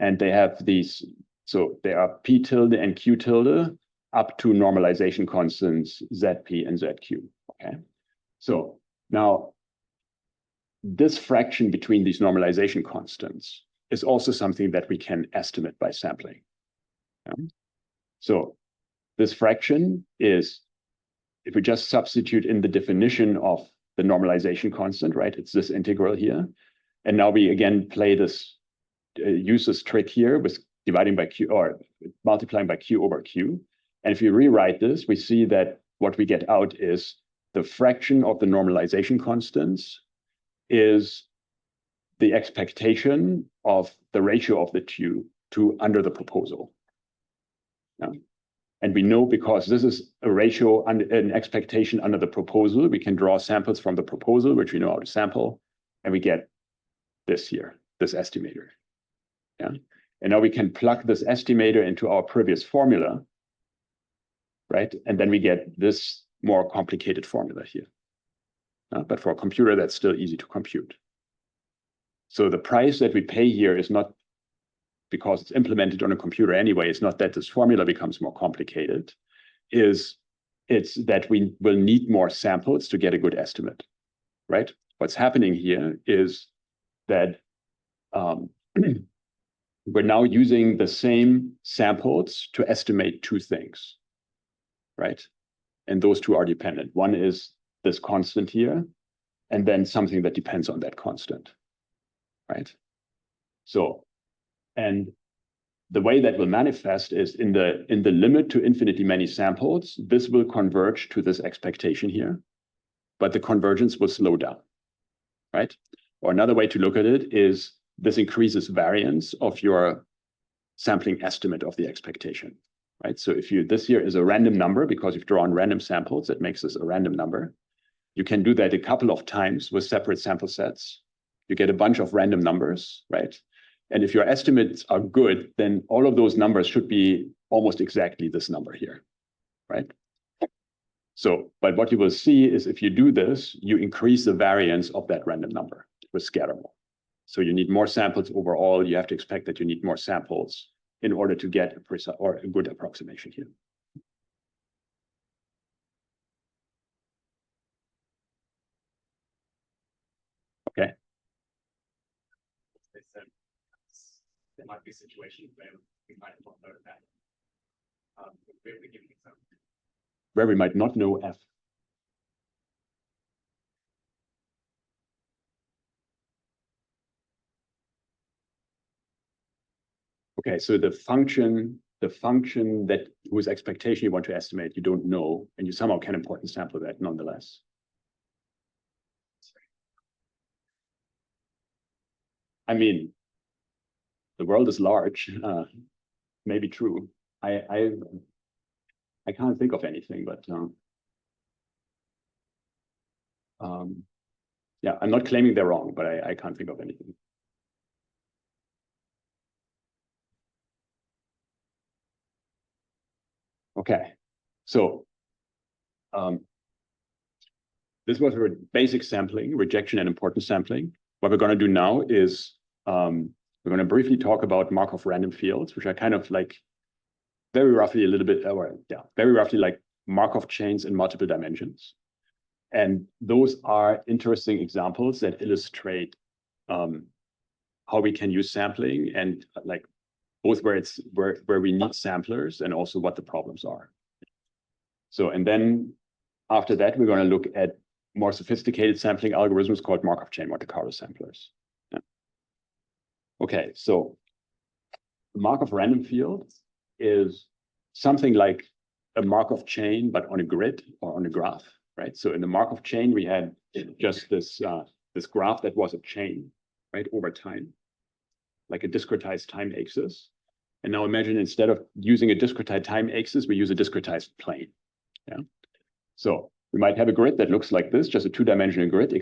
and they have these. So they are P tilde and Q tilde up to normalization constants ZP and ZQ. Okay, so now this fraction between these normalization constants is also something that we can estimate by sampling. So this fraction is, if we just substitute in the definition of the normalization constant, right? It's this integral here. And now we again play this, use this trick here with dividing by Q or multiplying by Q over Q. And if you rewrite this, we see that what we get out is the fraction of the normalization constants is the expectation of the ratio of the two to under the proposal. Yeah. And we know, because this is a ratio and an expectation under the proposal, we can draw samples from the proposal, which we know how to sample, and we get this here, this estimator. Yeah. And now we can plug this estimator into our previous formula, right? And then we get this more complicated formula here. But for a computer, that's still easy to compute. So the price that we pay here is not because it's implemented on a computer anyway. It's not that this formula becomes more complicated. It's that we will need more samples to get a good estimate, right? What's happening here is that we're now using the same samples to estimate two things, right? And those two are dependent. One is this constant here, and then something that depends on that constant, right? So, and the way that will manifest is in the limit to infinitely many samples, this will converge to this expectation here, but the convergence will slow down, right? Or another way to look at it is this increases variance of your sampling estimate of the expectation, right? So if this here is a random number, because you've drawn random samples, that makes this a random number. You can do that a couple of times with separate sample sets. You get a bunch of random numbers, right? And if your estimates are good, then all of those numbers should be almost exactly this number here, right? So, but what you will see is if you do this, you increase the variance of that random number with scatterable. So you need more samples overall. You have to expect that you need more samples in order to get a precise or a good approximation here. Okay. There might be a situation where we might not know that. Where we give an example. Where we might not know F. Okay, so the function that whose expectation you want to estimate, you don't know, and you somehow can important sample that nonetheless. I mean, the world is large, maybe true. I can't think of anything, but yeah, I'm not claiming they're wrong, but I can't think of anything. Okay, so this was a basic sampling, rejection and importance sampling. What we're going to do now is we're going to briefly talk about Markov random fields, which are kind of like very roughly a little bit, very roughly like Markov chains in multiple dimensions. And those are interesting examples that illustrate how we can use sampling and like both where we need samplers and also what the problems are. So, and then after that, we're going to look at more sophisticated sampling algorithms called Markov chain Monte Carlo samplers. Yeah. Okay, so the Markov random field is something like a Markov chain, but on a grid or on a graph, right? So in the Markov chain, we had just this graph that was a chain, right, over time, like a discretized time axis. And now imagine instead of using a discretized time axis, we use a discretized plane. Yeah. So we might have a grid that looks like this, just a two-dimensional grid.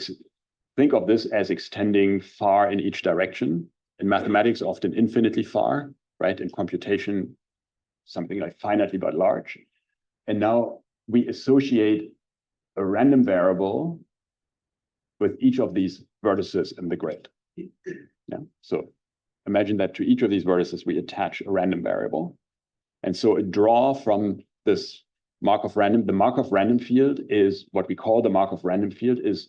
Think of this as extending far in each direction. In mathematics, often infinitely far, right? In computation, something like finitely but large. And now we associate a random variable with each of these vertices in the grid. Yeah. So imagine that to each of these vertices, we attach a random variable. And so a draw from this Markov random, the Markov random field is what we call the Markov random field is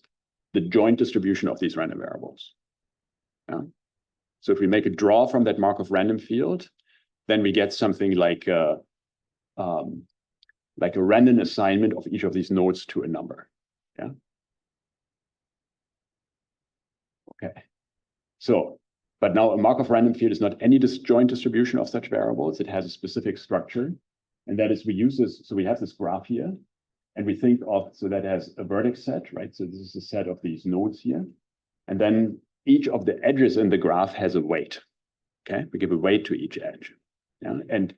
the joint distribution of these random variables. Yeah. So if we make a draw from that Markov random field, then we get something like a random assignment of each of these nodes to a number. Yeah. Okay. So, but now a Markov random field is not any joint distribution of such variables. It has a specific structure. And that is we use this, so we have this graph here, and we think of, so that has a vertex set, right? So this is a set of these nodes here. And then each of the edges in the graph has a weight, okay? We give a weight to each edge, yeah? And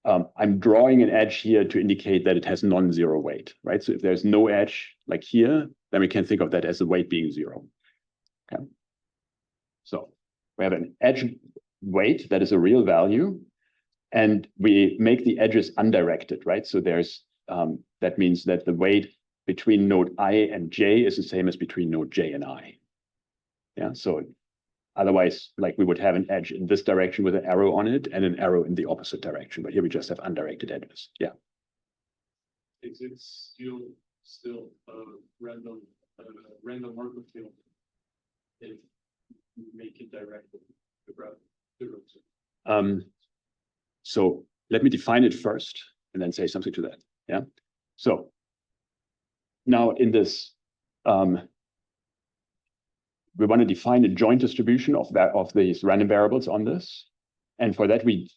I'm drawing an edge here to indicate that it has non-zero weight, right? So if there's no edge, like here, then we can think of that as the weight being zero, okay? So we have an edge weight that is a real value, and we make the edges undirected, right? So there's, that means that the weight between node I and J is the same as between node J and I. Yeah, so otherwise, like we would have an edge in this direction with an arrow on it and an arrow in the opposite direction, but here we just have undirected edges, yeah. Is it still a random Markov field if you make it direct with the graph? So let me define it first and then say something to that. Yeah. So now in this, we want to define a joint distribution of these random variables on this. And for that, we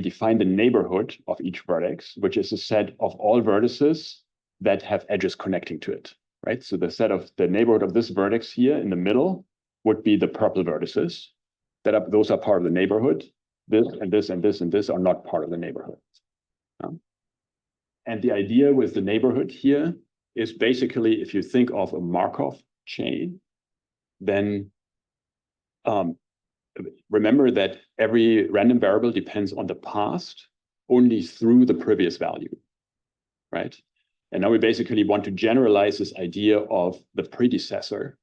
define the neighborhood of each vertex, which is a set of all vertices that have edges connecting to it, right? So the neighborhood of this vertex here in the middle would be the purple vertices. Those are part of the neighborhood. This and this and this and this are not part of the neighborhood. And the idea with the neighborhood here is basically, if you think of a Markov chain, then remember that every random variable depends on the past only through the previous value, right? And now we basically want to generalize this idea of the predecessor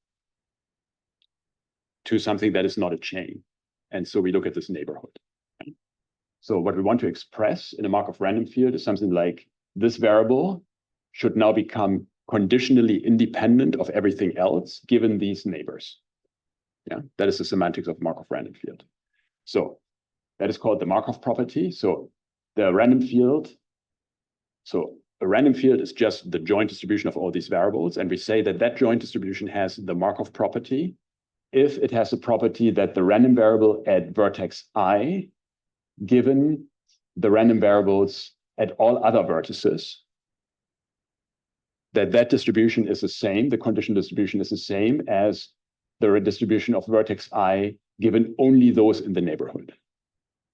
to something that is not a chain. And so we look at this neighborhood. So what we want to express in a Markov random field is something like this variable should now become conditionally independent of everything else given these neighbors. Yeah, that is the semantics of Markov random field. So that is called the Markov property. So the random field, so a random field is just the joint distribution of all these variables. And we say that that joint distribution has the Markov property if it has the property that the random variable at vertex I given the random variables at all other vertices, that distribution is the same, the conditional distribution is the same as the distribution of vertex I given only those in the neighborhood,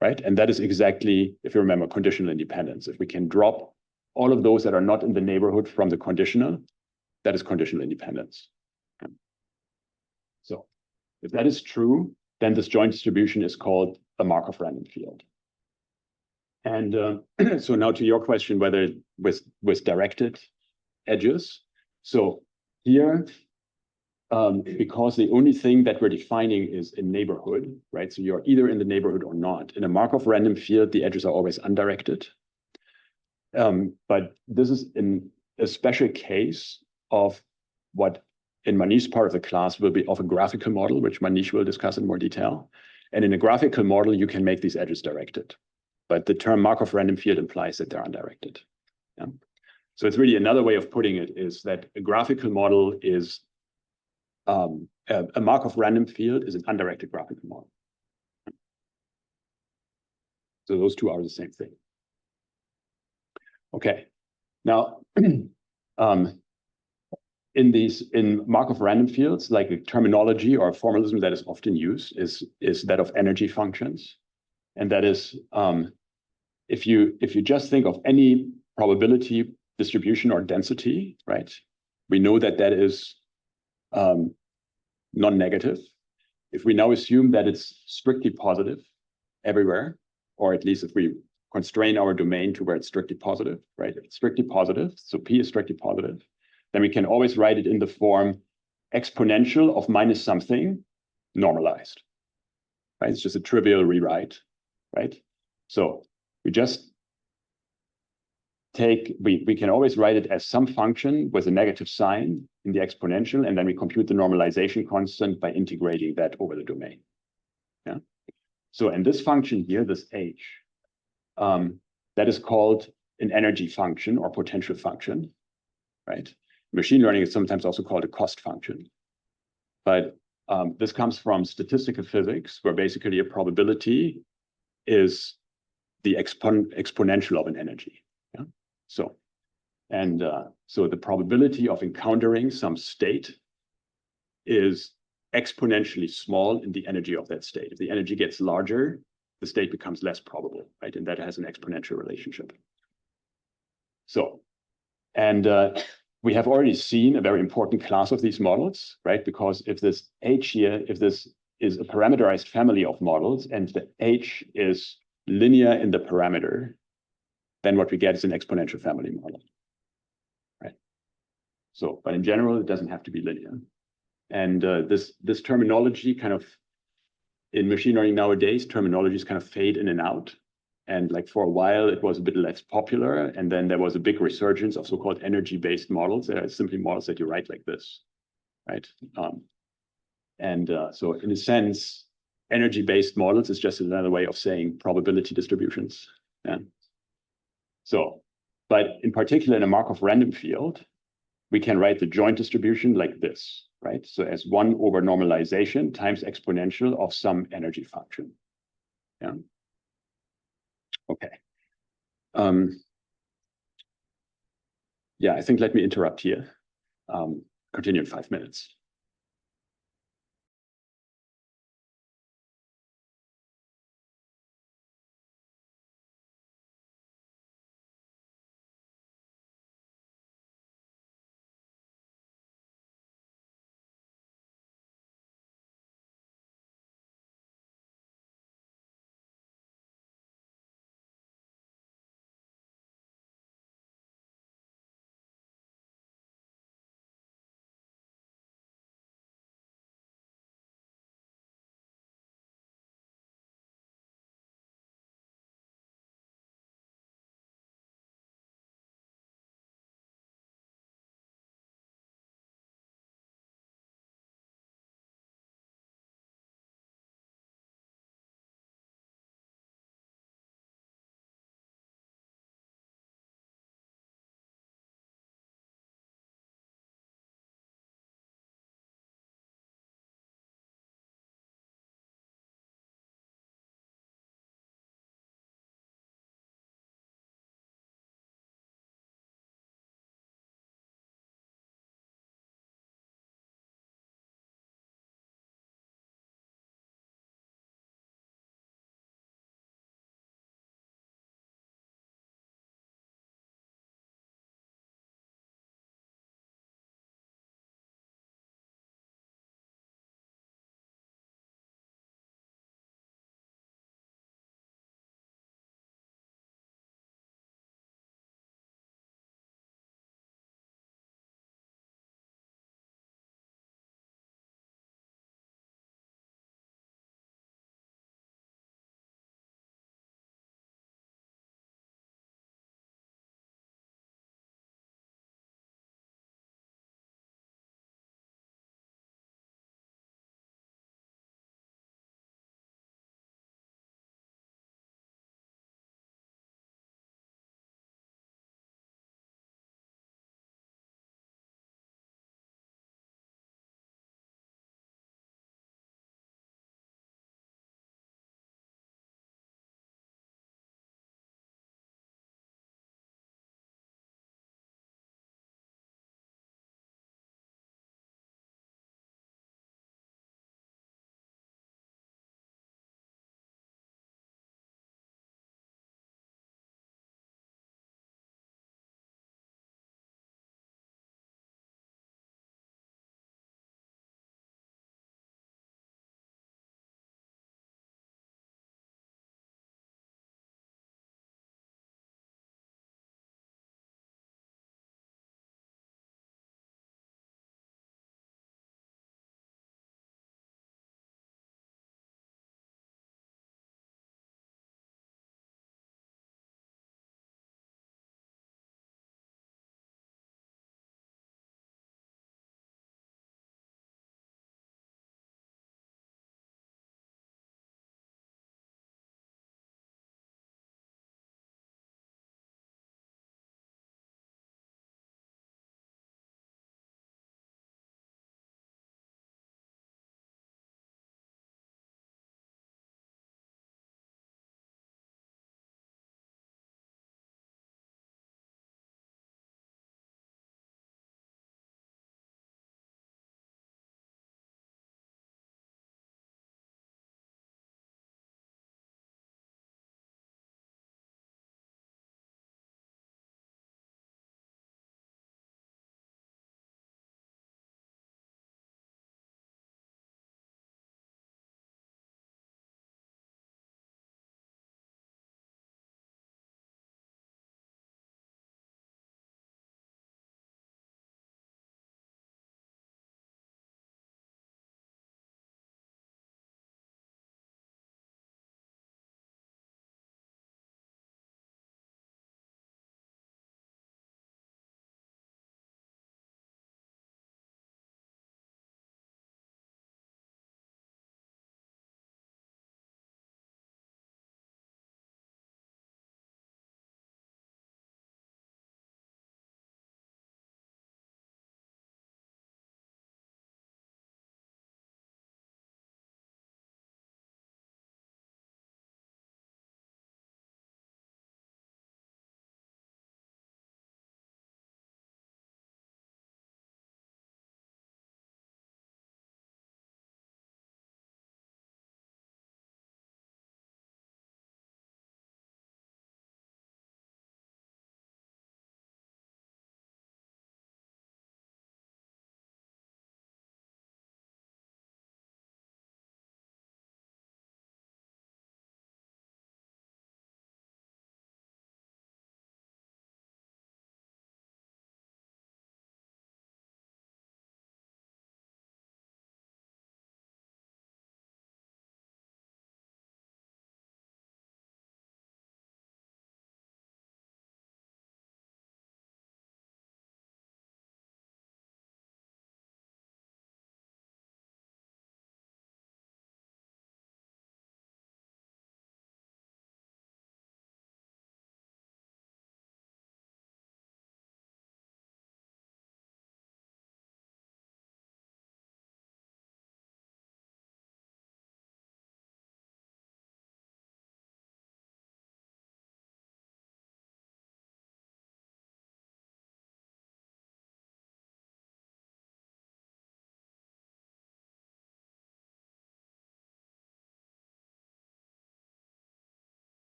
right? And that is exactly, if you remember, conditional independence. If we can drop all of those that are not in the neighborhood from the conditional, that is conditional independence. Okay. So if that is true, then this joint distribution is called a Markov random field. And so now to your question, whether with directed edges. So here, because the only thing that we're defining is a neighborhood, right? So you're either in the neighborhood or not. In a Markov random field, the edges are always undirected. But this is in a special case of what in Manish's part of the class will be of a graphical model, which Manish will discuss in more detail. And in a graphical model, you can make these edges directed. But the term Markov random field implies that they're undirected. Yeah? So it's really another way of putting it is that a graphical model is a Markov random field is an undirected graphical model. So those two are the same thing. Okay. Now, in Markov random fields, like a terminology or a formalism that is often used is that of energy functions. And that is, if you just think of any probability distribution or density, right? We know that that is non-negative. If we now assume that it's strictly positive everywhere, or at least if we constrain our domain to where it's strictly positive, right? If it's strictly positive, so P is strictly positive, then we can always write it in the form exponential of minus something normalized, right? It's just a trivial rewrite, right? So we just we can always write it as some function with a negative sign in the exponential, and then we compute the normalization constant by integrating that over the domain. Yeah. So in this function here, this h, that is called an energy function or potential function, right? Machine learning is sometimes also called a cost function. But this comes from statistical physics, where basically a probability is the exponential of an energy. Yeah? So the probability of encountering some state is exponentially small in the energy of that state. If the energy gets larger, the state becomes less probable, right? And that has an exponential relationship. So, and we have already seen a very important class of these models, right? Because if this H here, if this is a parameterized family of models and the H is linear in the parameter, then what we get is an exponential family model, right? So, but in general, it doesn't have to be linear. And this terminology kind of, in machine learning nowadays, terminologies kind of fade in and out. And like for a while, it was a bit less popular. And then there was a big resurgence of so-called energy-based models that are simply models that you write like this, right? So in a sense, energy-based models is just another way of saying probability distributions. Yeah. So, but in particular, in a Markov random field, we can write the joint distribution like this, right? So as 1 over normalization times exponential of some energy function. Yeah. Okay. Yeah, I think let me interrupt here. Continue in 5 minutes.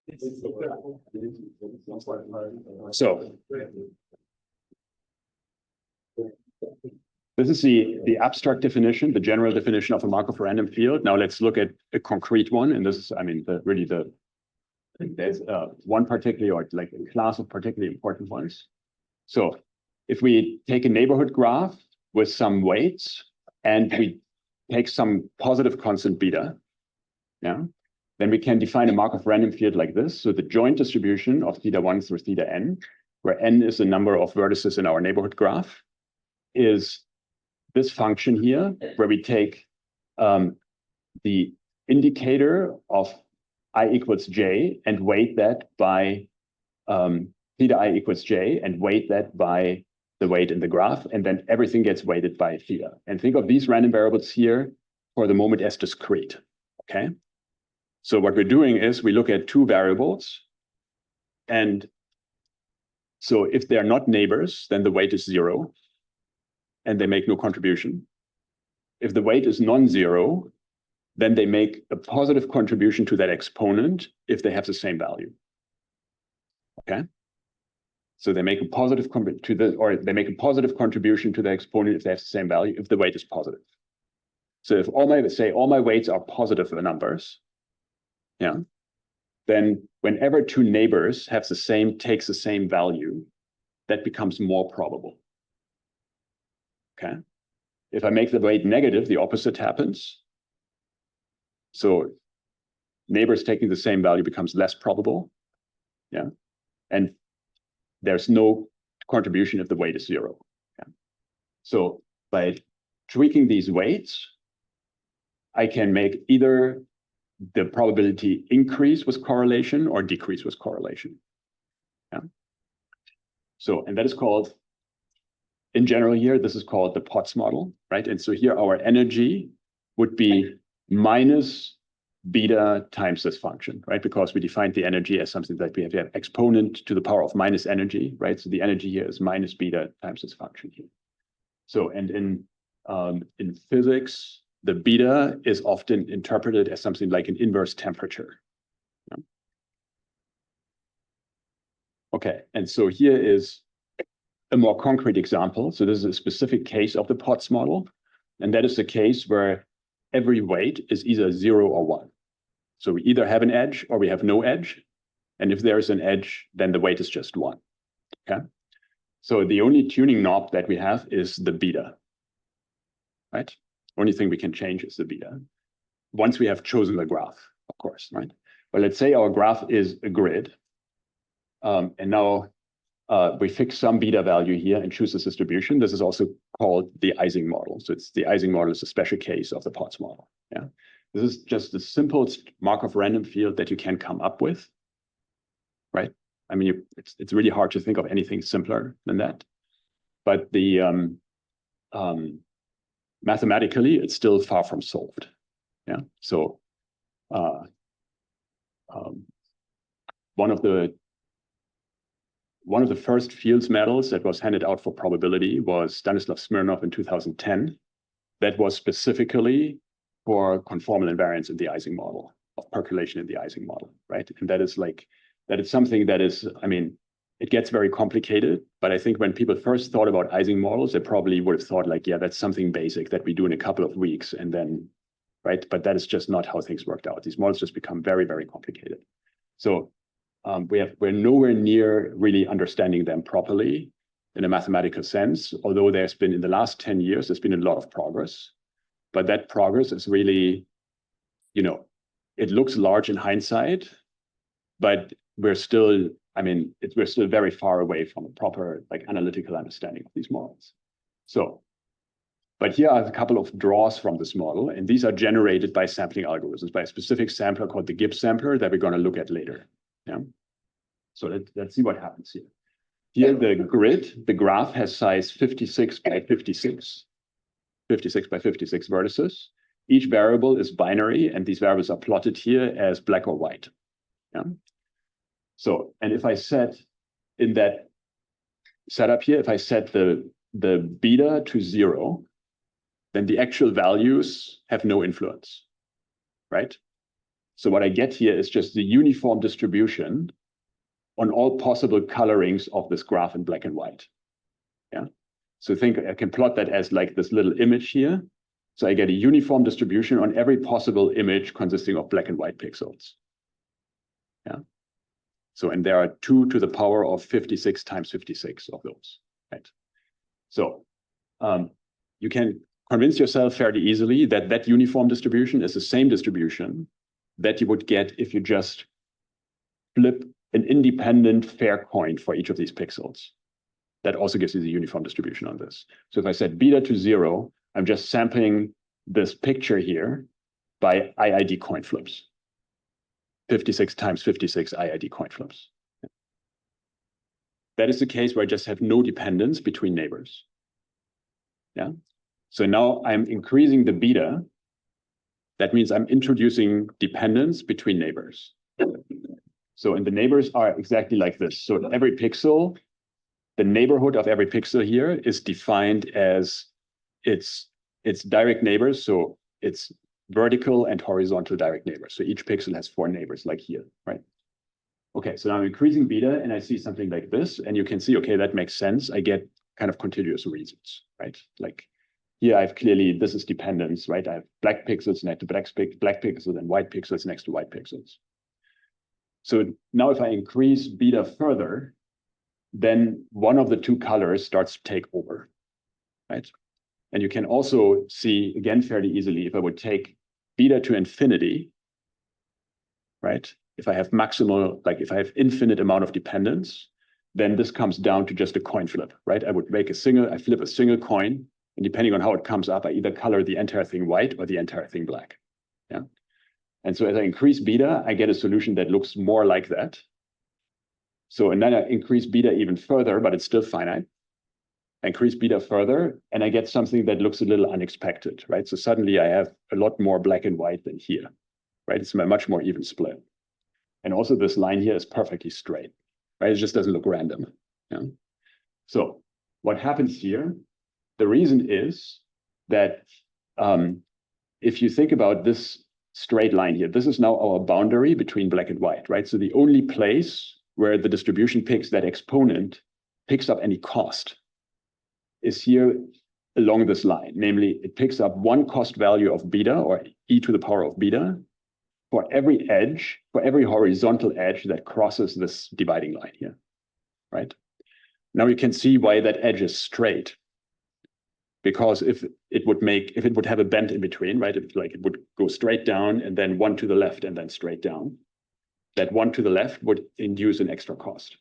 So this is the abstract definition, the general definition of a Markov random field. Now let's look at a concrete one. And this is, I mean, there's one particularly, or like a class of particularly important ones. So if we take a neighborhood graph with some weights and we take some positive constant beta, yeah, then we can define a Markov random field like this. So the joint distribution of theta 1 through theta n, where n is the number of vertices in our neighborhood graph, is this function here, where we take the indicator of I equals j and weight that by theta I equals j and weight that by the weight in the graph, and then everything gets weighted by theta. And think of these random variables here for the moment as discrete, okay? So what we're doing is we look at two variables, and so if they're not neighbors, then the weight is 0, and they make no contribution. If the weight is non-zero, then they make a positive contribution to that exponent if they have the same value. Okay? So they make a positive they make a positive contribution to the exponent if they have the same value, if the weight is positive. So if all my weights are positive numbers, yeah, then whenever two neighbors have takes the same value, that becomes more probable. Okay? If I make the weight negative, the opposite happens. So neighbors taking the same value becomes less probable. Yeah. And there's no contribution if the weight is 0. Yeah. So by tweaking these weights, I can make either the probability increase with correlation or decrease with correlation. Yeah. So, and that is called, in general here, this is called the Potts model, right? And so here our energy would be minus beta times this function, right? Because we defined the energy as something that we have exponent to the power of minus energy, right? So the energy here is minus beta times this function here. So, and in physics, the beta is often interpreted as something like an inverse temperature. Yeah. Okay, and so here is a more concrete example. So this is a specific case of the Potts model, and that is the case where every weight is either 0 or 1. So we either have an edge or we have no edge. And if there is an edge, then the weight is just 1. Okay. So the only tuning knob that we have is the beta, right? Only thing we can change is the beta. Once we have chosen the graph, of course, right? But let's say our graph is a grid. And now we fix some beta value here and choose this distribution. This is also called the Ising model. So the Ising model is a special case of the Potts model. Yeah. This is just the simplest Markov random field that you can come up with, right? I mean, it's really hard to think of anything simpler than that. But the mathematically, it's still far from solved. Yeah. So one of the first Fields medals that was handed out for probability was Stanislav Smirnov in 2010. That was specifically for conformal invariance in the Ising model, of percolation in the Ising model, right? And that is something that is, I mean, it gets very complicated, but I think when people first thought about Ising models, they probably would have thought like, yeah, that's something basic that we do in a couple of weeks and then, right? But that is just not how things worked out. These models just become very, very complicated. So we're nowhere near really understanding them properly in a mathematical sense, although there's been, in the last 10 years, there's been a lot of progress. But that progress is really, you know, it looks large in hindsight, but we're still, I mean, we're still very far away from a proper like analytical understanding of these models. So, but here are a couple of draws from this model, and these are generated by sampling algorithms, by a specific sampler called the Gibbs sampler that we're going to look at later. Yeah. So let's see what happens here. Here, the grid, the graph has size 56 by 56. 56 by 56 vertices. Each variable is binary, and these variables are plotted here as black or white. Yeah. So, and if I set in that setup here, if I set the beta to 0, then the actual values have no influence, right? So what I get here is just the uniform distribution on all possible colorings of this graph in black and white. Yeah. So think I can plot that as like this little image here. So I get a uniform distribution on every possible image consisting of black and white pixels. Yeah. So, and there are 2 to the power of 56 times 56 of those, right? So you can convince yourself fairly easily that that uniform distribution is the same distribution that you would get if you just flip an independent fair coin for each of these pixels. That also gives you the uniform distribution on this. So if I set beta to 0, I'm just sampling this picture here by IID coin flips. 56 times 56 IID coin flips. That is the case where I just have no dependence between neighbors. Yeah. So now I'm increasing the beta. That means I'm introducing dependence between neighbors. So, and the neighbors are exactly like this. So every pixel, the neighborhood of every pixel here is defined as its direct neighbors. So it's vertical and horizontal direct neighbors. So each pixel has 4 neighbors like here, right? Okay, so now I'm increasing beta and I see something like this, and you can see, okay, that makes sense. I get kind of continuous regions, right? Like here I've clearly, this is dependence, right? I have black pixels next to black pixels and white pixels next to white pixels. So now if I increase beta further, then one of the 2 colors starts to take over, right? And you can also see, again, fairly easily, if I would take beta to infinity, right? If I have maximal, like if I have infinite amount of dependence, then this comes down to just a coin flip, right? I would make I flip a single coin, and depending on how it comes up, I either color the entire thing white or the entire thing black, yeah? And so as I increase beta, I get a solution that looks more like that. So, and then I increase beta even further, but it's still finite. I increase beta further, and I get something that looks a little unexpected, right? So suddenly I have a lot more black and white than here, right? It's a much more even split. And also this line here is perfectly straight, right? It just doesn't look random. Yeah? So what happens here, the reason is that if you think about this straight line here, this is now our boundary between black and white, right? So the only place where the distribution picks that exponent picks up any cost is here along this line. Namely, it picks up one cost value of beta, or e to the power of beta, for every edge, for every horizontal edge that crosses this dividing line here, right? Now you can see why that edge is straight. Because if it would have a bend in between, right? If like it would go straight down and then 1 to the left and then straight down, that 1 to the left would induce an extra cost,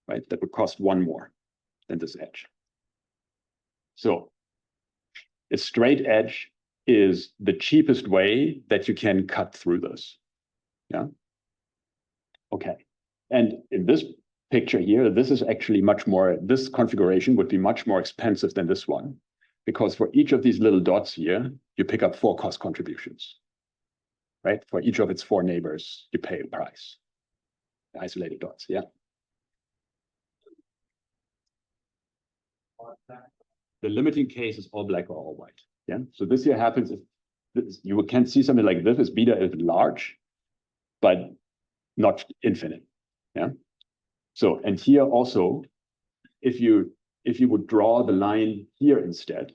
right? That would cost 1 more than this edge. So a straight edge is the cheapest way that you can cut through this. Yeah. Okay. And in this picture here, this is actually this configuration would be much more expensive than this one, because for each of these little dots here, you pick up 4 cost contributions, right? For each of its 4 neighbors, you pay a price. The isolated dots, yeah. The limiting case is all black or all white. Yeah. So this here happens if you can see something like this, is beta is large, but not infinite. Yeah. So, and here also, if you would draw the line here instead,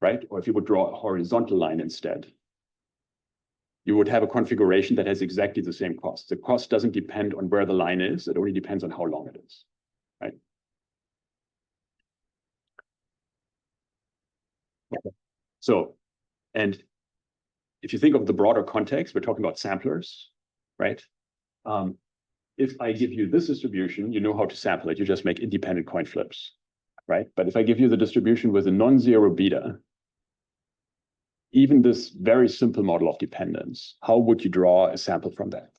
right? Or if you would draw a horizontal line instead, you would have a configuration that has exactly the same cost. The cost doesn't depend on where the line is. It only depends on how long it is, right? Okay. So, and if you think of the broader context, we're talking about samplers, right? If I give you this distribution, you know how to sample it. You just make independent coin flips, right? But if I give you the distribution with a non-zero beta, even this very simple model of dependence, how would you draw a sample from that?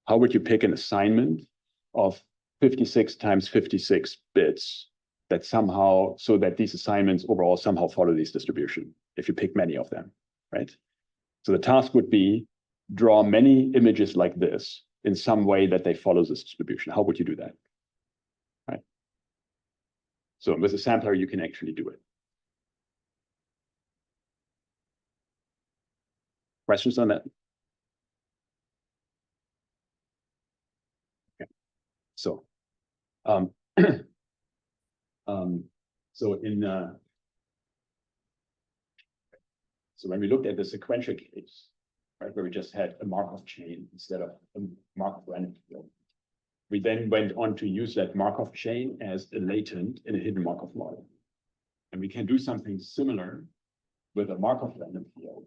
How would you pick an assignment of 56 times 56 bits that somehow, so that these assignments overall somehow follow this distribution, if you pick many of them, right? So the task would be draw many images like this in some way that they follow this distribution. How would you do that, right? So with a sampler, you can actually do it. Questions on that? So, so when we looked at the sequential case, right, where we just had a Markov chain instead of a Markov random field, we then went on to use that Markov chain as a latent in a hidden Markov model. And we can do something similar with a Markov random field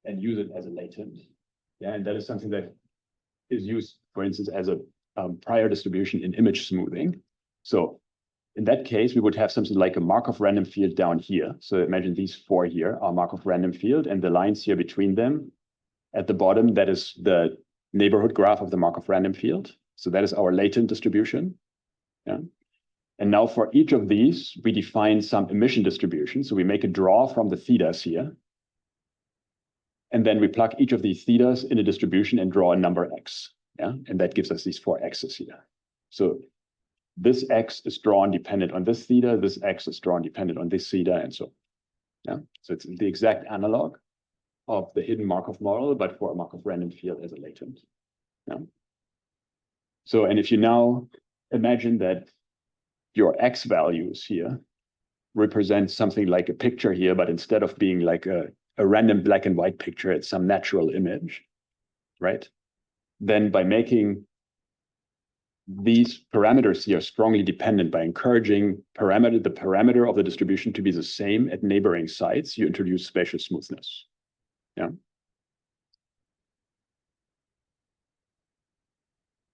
and use it as a latent. Yeah, and that is something that is used, for instance, as a prior distribution in image smoothing. So in that case, we would have something like a Markov random field down here. So imagine these four here are Markov random field, and the lines here between them at the bottom, that is the neighborhood graph of the Markov random field. So that is our latent distribution. Yeah. And now for each of these, we define some emission distribution. So we make a draw from the thetas here. And then we plug each of these thetas in a distribution and draw a number x. Yeah. And that gives us these four x's here. So this x is drawn dependent on this theta, this x is drawn dependent on this theta, and so on. Yeah. So it's the exact analog of the hidden Markov model, but for a Markov random field as a latent. Yeah. So, and if you now imagine that your x values here represent something like a picture here, but instead of being like a random black and white picture, it's some natural image, right? Then by making these parameters here strongly dependent, by encouraging the parameter of the distribution to be the same at neighboring sites, you introduce spatial smoothness. Yeah.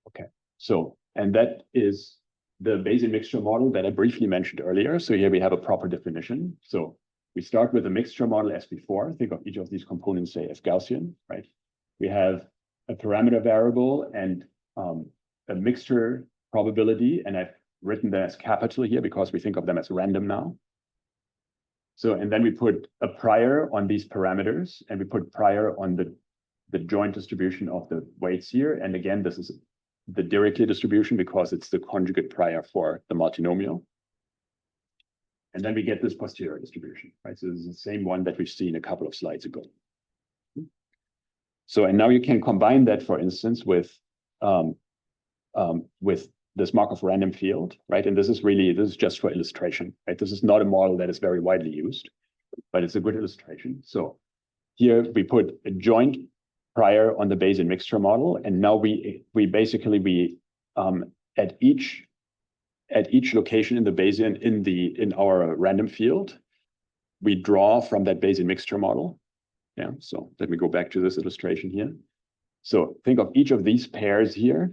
Okay. So, and that is the Bayesian mixture model that I briefly mentioned earlier. So here we have a proper definition. So we start with a mixture model as before. Think of each of these components, say, as Gaussian, right? We have a parameter variable and a mixture probability, and I've written that as capital here because we think of them as random now. So, and then we put a prior on these parameters, and we put prior on the joint distribution of the weights here. And again, this is the Dirichlet distribution because it's the conjugate prior for the multinomial. And then we get this posterior distribution, right? So this is the same one that we've seen a couple of slides ago. So, and now you can combine that, for instance, with this Markov random field, right? And this is just for illustration, right? This is not a model that is very widely used, but it's a good illustration. So here we put a joint prior on the Bayesian mixture model, and now we basically at each location in the Bayesian in our random field, we draw from that Bayesian mixture model. Yeah. So let me go back to this illustration here. So think of each of these pairs here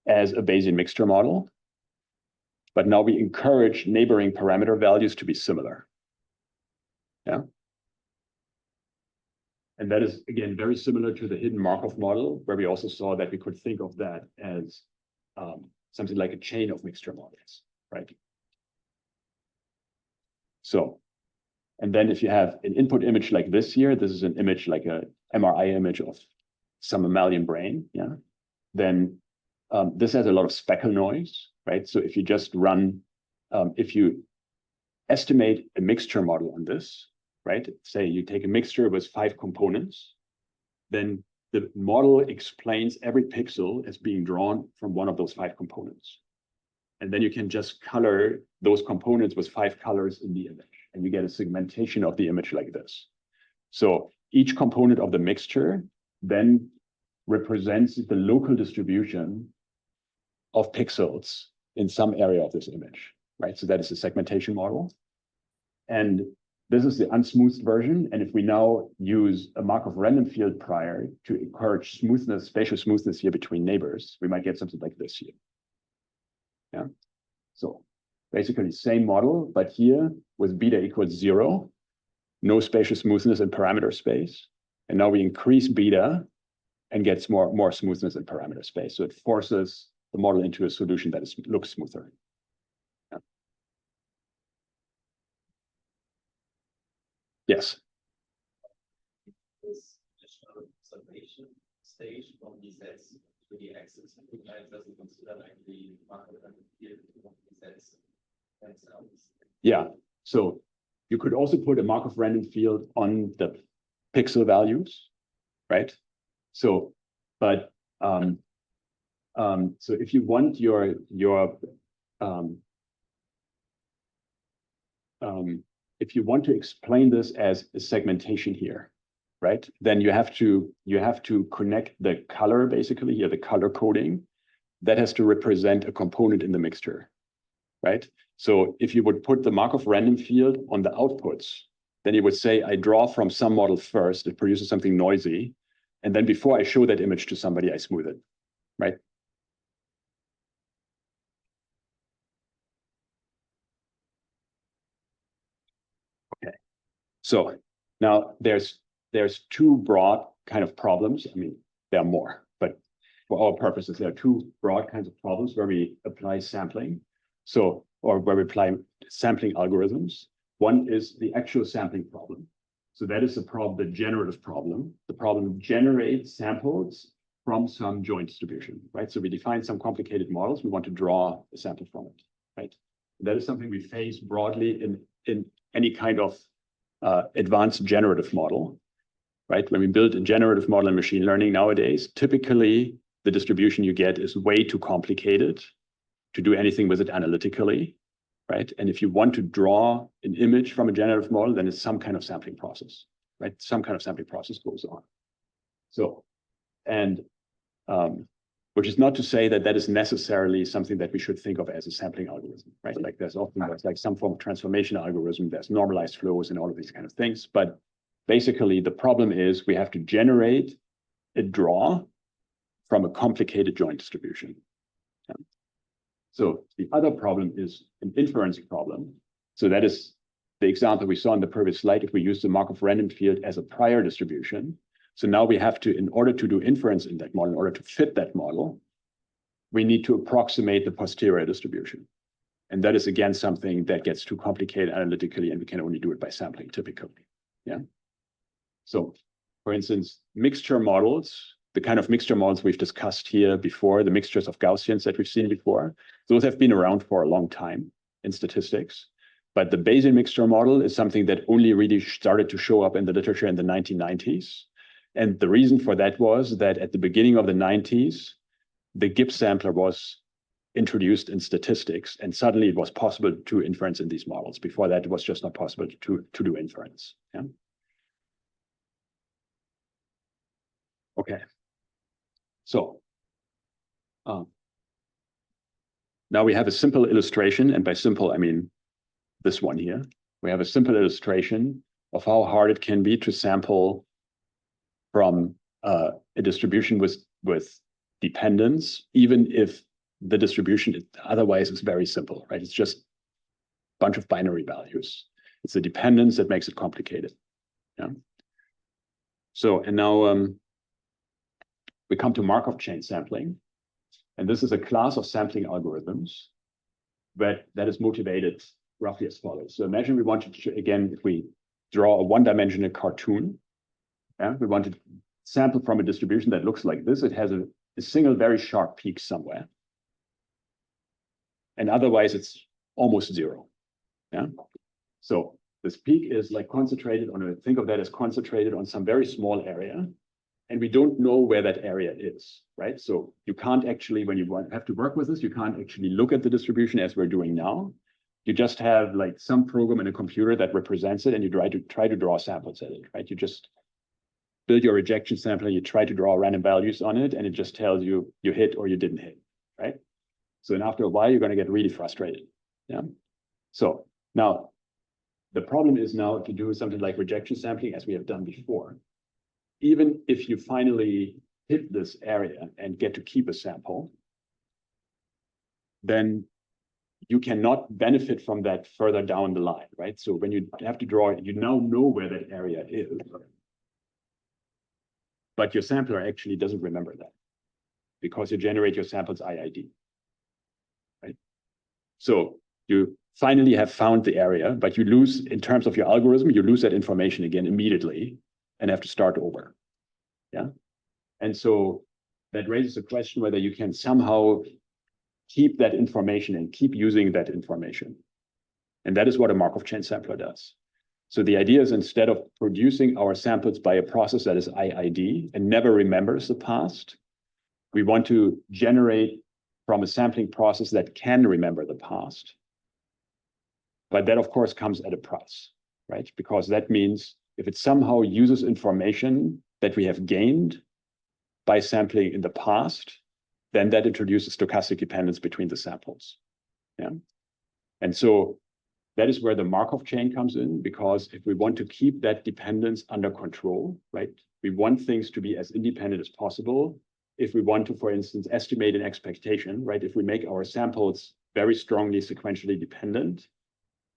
as a Bayesian mixture model, but now we encourage neighboring parameter values to be similar. Yeah. And that is, again, very similar to the hidden Markov model, where we also saw that we could think of that as something like a chain of mixture models, right? So, and then if you have an input image like this here, this is an image like a MRI image of some mammalian brain, yeah? Then this has a lot of speckle noise, right? So if you just run, if you estimate a mixture model on this, right? Say you take a mixture with 5 components, then the model explains every pixel as being drawn from one of those 5 components. And then you can just color those components with 5 colors in the image, and you get a segmentation of the image like this. So each component of the mixture then represents the local distribution of pixels in some area of this image, right? So that is the segmentation model. And this is the unsmoothed version. And if we now use a Markov random field prior to encourage smoothness, spatial smoothness here between neighbors, we might get something like this here. Yeah. So basically same model, but here with beta equals 0, no spatial smoothness in parameter space. And now we increase beta and gets more smoothness in parameter space. So it forces the model into a solution that looks smoother. Yeah. Yes. This additional observation stage from these sets to the axis, it doesn't consider like the Markov random field of the sets themselves. Yeah. So you could also put a Markov random field on the pixel values, right? So, but So if you want if you want to explain this as a segmentation here, right? Then you have to connect the color basically here, the color coding that has to represent a component in the mixture, right? So if you would put the Markov random field on the outputs, then you would say, I draw from some model first, it produces something noisy. And then before I show that image to somebody, I smooth it, right? Okay. So now there's two broad kind of problems. I mean, there are more, but for our purposes, there are two broad kinds of problems where we apply sampling. So, or where we apply sampling algorithms. One is the actual sampling problem. So that is the problem, the generative problem. The problem generates samples from some joint distribution, right? So we define some complicated models. We want to draw a sample from it, right? That is something we face broadly in any kind of advanced generative model, right? When we build a generative model in machine learning nowadays, typically the distribution you get is way too complicated to do anything with it analytically, right? And if you want to draw an image from a generative model, then it's some kind of sampling process, right? Some kind of sampling process goes on. So, and which is not to say that that is necessarily something that we should think of as a sampling algorithm, right? Like there's often like some form of transformation algorithm, there's normalized flows and all of these kind of things. But basically the problem is we have to generate a draw from a complicated joint distribution. Yeah. So the other problem is an inference problem. So that is the example we saw in the previous slide. If we use the Markov random field as a prior distribution, so now we have to, in order to do inference in that model, in order to fit that model, we need to approximate the posterior distribution. And that is again something that gets too complicated analytically, and we can only do it by sampling typically. Yeah. So for instance, mixture models, the kind of mixture models we've discussed here before, the mixtures of Gaussians that we've seen before, those have been around for a long time in statistics. But the Bayesian mixture model is something that only really started to show up in the literature in the 1990s. And the reason for that was that at the beginning of the 90s, the Gibbs sampler was introduced in statistics, and suddenly it was possible to inference in these models. Before that, it was just not possible to do inference. Yeah. Okay. So now we have a simple illustration, and by simple, I mean this one here. We have a simple illustration of how hard it can be to sample from a distribution with dependence, even if the distribution otherwise is very simple, right? It's just a bunch of binary values. It's the dependence that makes it complicated. Yeah. So, and now we come to Markov chain sampling. And this is a class of sampling algorithms that is motivated roughly as follows. So imagine we wanted to, again, if we draw a one-dimensional cartoon, yeah, we want to sample from a distribution that looks like this. It has a single very sharp peak somewhere. And otherwise it's almost zero. Yeah. So this peak is like concentrated on think of that as concentrated on some very small area. And we don't know where that area is, right? So you can't actually, when you have to work with this, you can't actually look at the distribution as we're doing now. You just have like some program in a computer that represents it, and you try to draw samples at it, right? You just build your rejection sampler, you try to draw random values on it, and it just tells you you hit or you didn't hit, right? So then after a while, you're going to get really frustrated. Yeah. So now the problem is now if you do something like rejection sampling, as we have done before, even if you finally hit this area and get to keep a sample, then you cannot benefit from that further down the line, right? So when you have to draw it, you now know where that area is, but your sampler actually doesn't remember that because you generate your samples IID, right? So you finally have found the area, but you lose, in terms of your algorithm, you lose that information again immediately and have to start over. Yeah. And so that raises the question whether you can somehow keep that information and keep using that information. And that is what a Markov chain sampler does. So the idea is, instead of producing our samples by a process that is IID and never remembers the past, we want to generate from a sampling process that can remember the past. But that, of course, comes at a price, right? Because that means if it somehow uses information that we have gained by sampling in the past, then that introduces stochastic dependence between the samples. Yeah. And so that is where the Markov chain comes in, because if we want to keep that dependence under control, right? We want things to be as independent as possible. If we want to, for instance, estimate an expectation, right? If we make our samples very strongly sequentially dependent,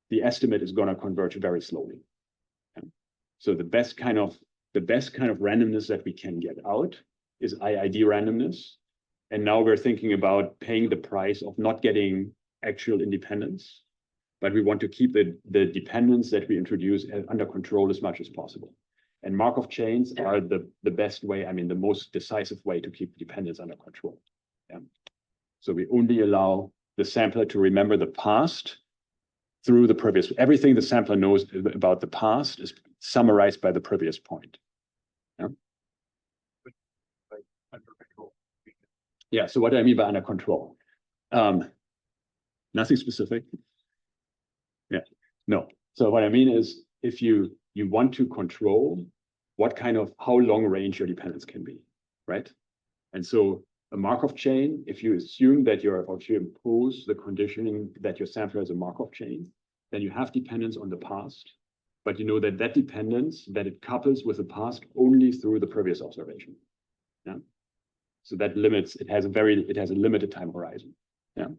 the estimate is going to converge very slowly. Yeah. So the best kind of randomness that we can get out is IID randomness. And now we're thinking about paying the price of not getting actual independence, but we want to keep the dependence that we introduce under control as much as possible. And Markov chains are the best way, I mean, the most decisive way to keep dependence under control. Yeah. So we only allow the sampler to remember the past through the previous. Everything the sampler knows about the past is summarized by the previous point. Yeah. Under control. Yeah. So what do I mean by under control? Nothing specific. Yeah. No. So what I mean is, if you want to control how long range your dependence can be, right? And so a Markov chain, if you assume that if you impose the conditioning that your sampler is a Markov chain, then you have dependence on the past, but you know that dependence, that it couples with the past only through the previous observation. Yeah. So that limits, it has a limited time horizon. Yeah.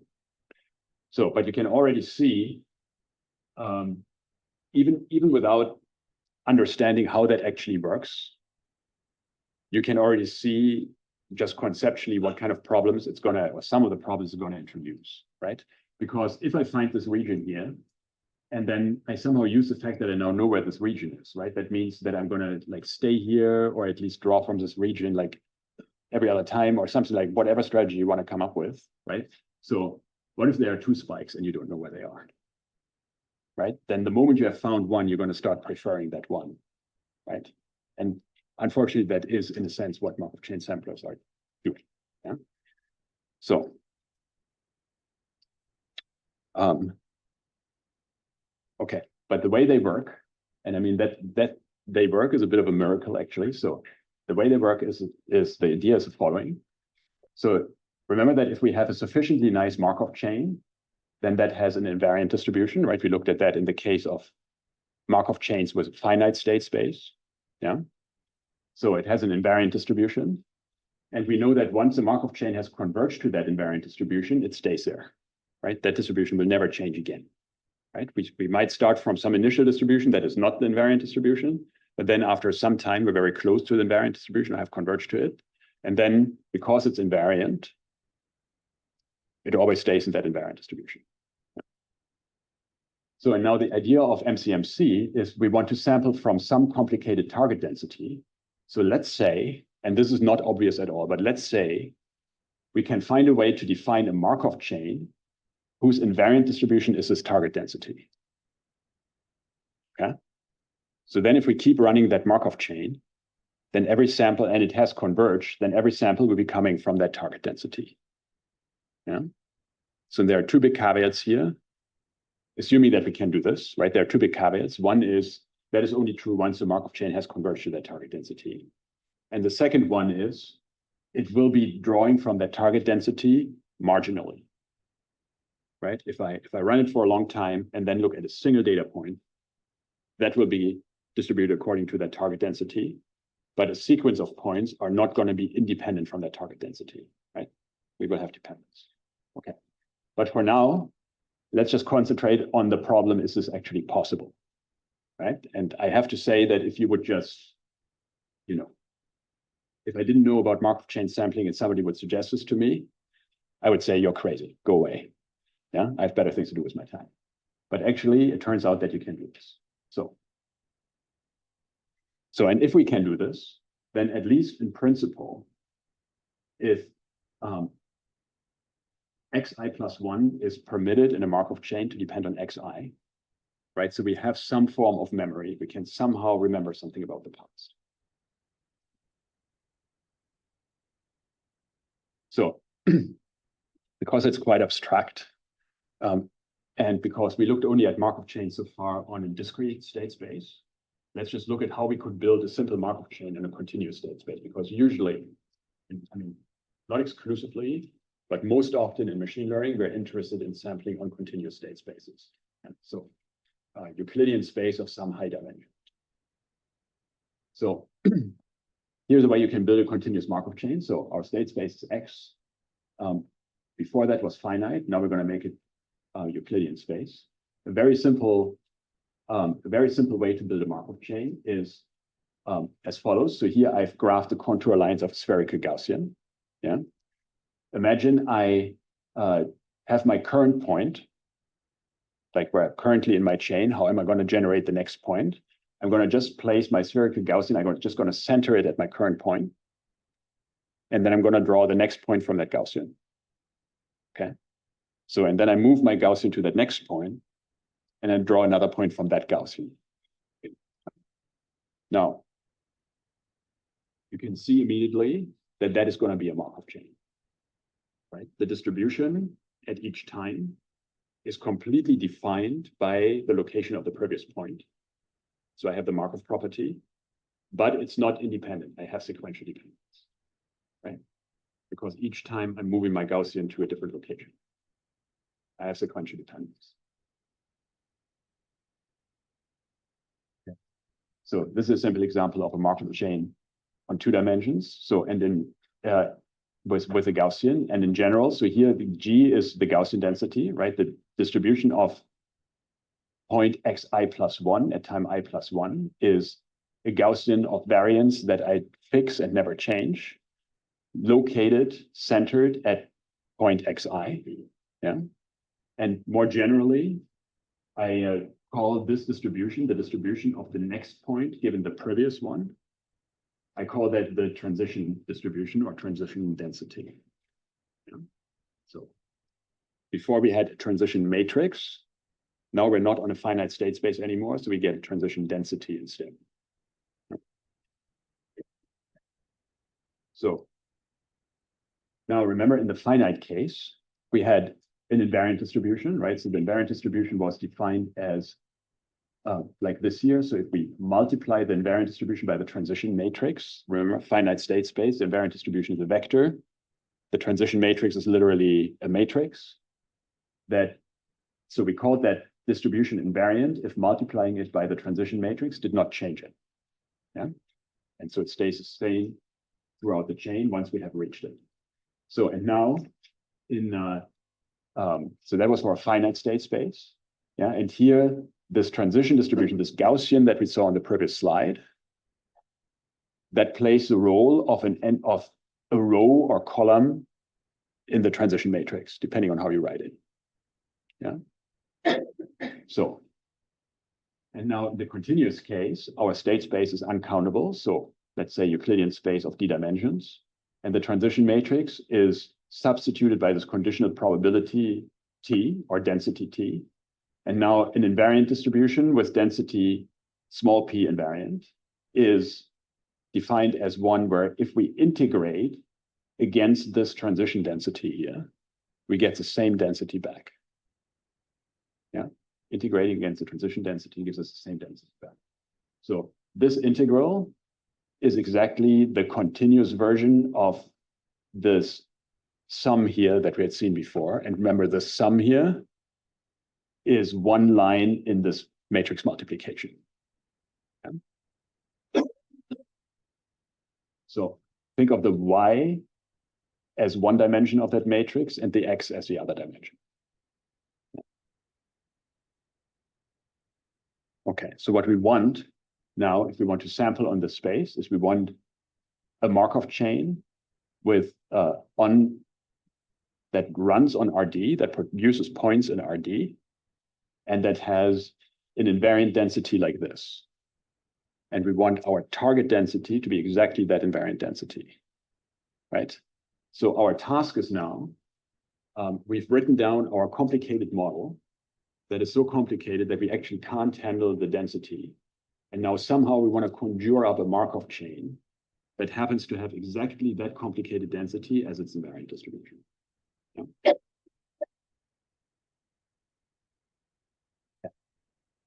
So, but you can already see, even without understanding how that actually works, you can already see just conceptually what kind of problems or some of the problems it's gonna introduce, right? Because if I find this region here, and then I somehow use the fact that I now know where this region is, right? That means that I'm gonna like stay here, or at least draw from this region like every other time, or something, like whatever strategy you want to come up with, right? So what if there are two spikes and you don't know where they are? Right? Then the moment you have found one, you're going to start preferring that one, right? And unfortunately, that is, in a sense, what Markov chain samplers are doing. Yeah. So, okay, but the way they work, and I mean that they work is a bit of a miracle, actually. So the way they work is the idea is the following. So remember that if we have a sufficiently nice Markov chain, then that has an invariant distribution, right? We looked at that in the case of Markov chains with finite state space. Yeah. So it has an invariant distribution. And we know that once the Markov chain has converged to that invariant distribution, it stays there, right? That distribution will never change again, right? We might start from some initial distribution that is not the invariant distribution, but then after some time, we're very close to the invariant distribution, I have converged to it. And then because it's invariant, it always stays in that invariant distribution. So, and now the idea of MCMC is we want to sample from some complicated target density. So let's say, and this is not obvious at all, but let's say we can find a way to define a Markov chain whose invariant distribution is this target density. Okay. So then if we keep running that Markov chain, then every sample, and it has converged, then every sample will be coming from that target density. Yeah. So there are two big caveats here. Assuming that we can do this, right? There are two big caveats. One is that is only true once the Markov chain has converged to that target density. And the second one is it will be drawing from that target density marginally, right? If I run it for a long time and then look at a single data point, that will be distributed according to that target density. But a sequence of points are not going to be independent from that target density, right? We will have dependence. Okay. But for now, let's just concentrate on the problem, is this actually possible, right? And I have to say that if you would just, if I didn't know about Markov chain sampling and somebody would suggest this to me, I would say, you're crazy, go away. Yeah, I have better things to do with my time. But actually, it turns out that you can do this. So, and if we can do this, then at least in principle, if xi plus 1 is permitted in a Markov chain to depend on xi, right? So we have some form of memory. We can somehow remember something about the past. So because it's quite abstract, and because we looked only at Markov chains so far on a discrete state space, let's just look at how we could build a simple Markov chain in a continuous state space. Because usually, I mean, not exclusively, but most often in machine learning, we're interested in sampling on continuous state spaces. And so Euclidean space of some high dimension. So here's the way you can build a continuous Markov chain. So our state space is X. Before that was finite. Now we're going to make it Euclidean space. A very simple way to build a Markov chain is as follows. So here I've graphed the contour lines of a spherical Gaussian. Yeah. Imagine I have my current point, like where I'm currently in my chain. How am I going to generate the next point? I'm going to just place my spherical Gaussian. I'm just going to center it at my current point. And then I'm going to draw the next point from that Gaussian. Okay. So, and then I move my Gaussian to that next point, and then draw another point from that Gaussian. Now, you can see immediately that that is going to be a Markov chain, right? The distribution at each time is completely defined by the location of the previous point. So I have the Markov property, but it's not independent. I have sequential dependence, right? Because each time I'm moving my Gaussian to a different location, I have sequential dependence. Okay. So this is a simple example of a Markov chain on 2 dimensions. So, and then with a Gaussian, and in general, so here the G is the Gaussian density, right? The distribution of point xi plus 1 at time I plus 1 is a Gaussian of variance that I fix and never change, located, centered at point xi. Yeah. And more generally, I call this distribution the distribution of the next point given the previous one. I call that the transition distribution or transition density. Yeah. So before we had a transition matrix. Now we're not on a finite state space anymore, so we get a transition density instead. So now remember, in the finite case, we had an invariant distribution, right? So the invariant distribution was defined as like this here. So if we multiply the invariant distribution by the transition matrix, remember, finite state space, the invariant distribution is a vector. The transition matrix is literally a matrix. So we called that distribution invariant if multiplying it by the transition matrix did not change it. Yeah. And so it stays the same throughout the chain once we have reached it. So, and now so that was for a finite state space. Yeah. And here, this transition distribution, this Gaussian that we saw on the previous slide, that plays the role of a row or column in the transition matrix, depending on how you write it. Yeah. So, and now in the continuous case, our state space is uncountable. So let's say Euclidean space of d dimensions, and the transition matrix is substituted by this conditional probability T or density T. And now an invariant distribution with density small p invariant is defined as one where if we integrate against this transition density here, we get the same density back. Yeah, integrating against the transition density gives us the same density back. So this integral is exactly the continuous version of this sum here that we had seen before. And remember, the sum here is one line in this matrix multiplication. Yeah. So think of the y as one dimension of that matrix and the x as the other dimension. Okay, so what we want now, if we want to sample on the space, is we want a Markov chain with that runs on RD, that produces points in RD, and that has an invariant density like this. And we want our target density to be exactly that invariant density, right? So our task is now, we've written down our complicated model that is so complicated that we actually can't handle the density. And now somehow we want to conjure up a Markov chain that happens to have exactly that complicated density as its invariant distribution. Yeah.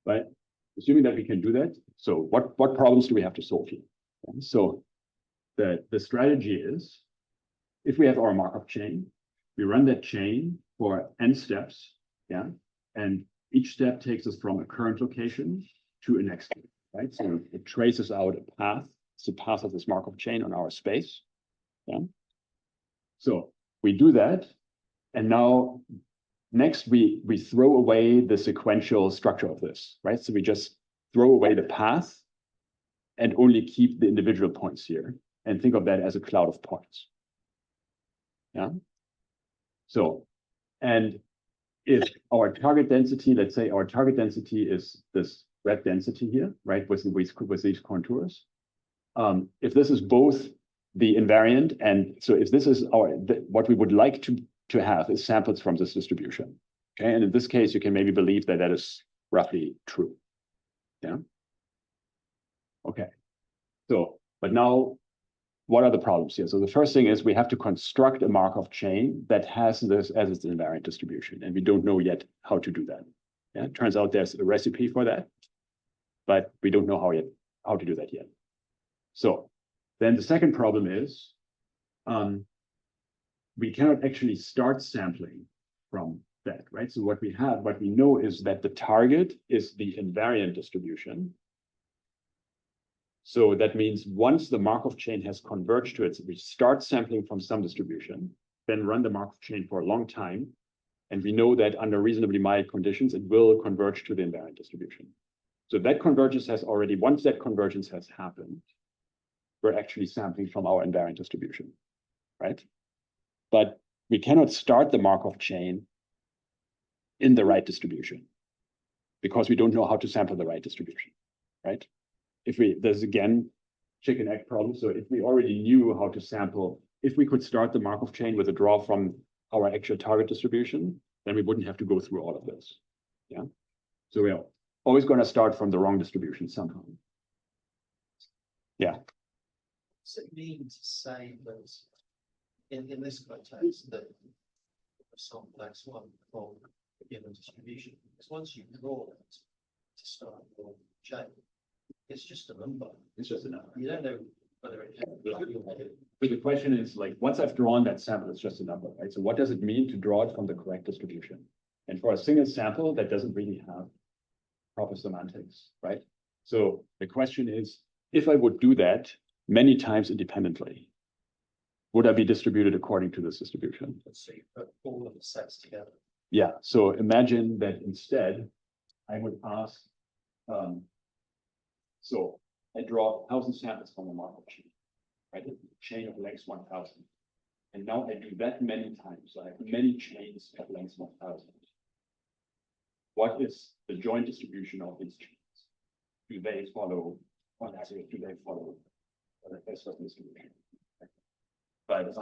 But assuming that we can do that, so what problems do we have to solve here? Yeah. So the strategy is, if we have our Markov chain, we run that chain for n steps, yeah, and each step takes us from a current location to a next one, right? So it traces out a path. It's the path of this Markov chain on our space, yeah. So we do that, and now next we throw away the sequential structure of this, right? So we just throw away the path and only keep the individual points here, and think of that as a cloud of points. Yeah. So, and if our target density, let's say our target density is this red density here, right, with these contours. If this is both the invariant, and so if this is what we would like to have is samples from this distribution. Okay, and in this case, you can maybe believe that that is roughly true. Yeah. Okay. So, but now, what are the problems here? So the first thing is we have to construct a Markov chain that has this as its invariant distribution, and we don't know yet how to do that. Yeah, it turns out there's a recipe for that, but we don't know how to do that yet. So then the second problem is we cannot actually start sampling from that, right? So what we know is that the target is the invariant distribution. So that means once the Markov chain has converged to it, so we start sampling from some distribution, then run the Markov chain for a long time. And we know that under reasonably mild conditions, it will converge to the invariant distribution. So that convergence has already, once that convergence has happened, we're actually sampling from our invariant distribution, right? But we cannot start the Markov chain in the right distribution because we don't know how to sample the right distribution, right? There's again, chicken egg problem. So if we already knew how to sample, if we could start the Markov chain with a draw from our actual target distribution, then we wouldn't have to go through all of this. Yeah. So we are always going to start from the wrong distribution somehow. Yeah. Does it mean to say that in this context that some complex one from a given distribution, because once you draw it to start your chain, it's just a number. It's just a number. You don't know whether it But the question is, like, once I've drawn that sample, it's just a number, right? So what does it mean to draw it from the correct distribution? And for a single sample, that doesn't really have proper semantics, right? So the question is, if I would do that many times independently, would I be distributed according to this distribution? Let's see, put all of the sets together. Yeah, so imagine that instead, I would ask, so I draw 1,000 samples from a Markov chain, right? A chain of length 1,000. And now I do that many times. So I have many chains of length 1,000. What is the joint distribution of these chains? Do they follow, or actually, do they follow a certain distribution? But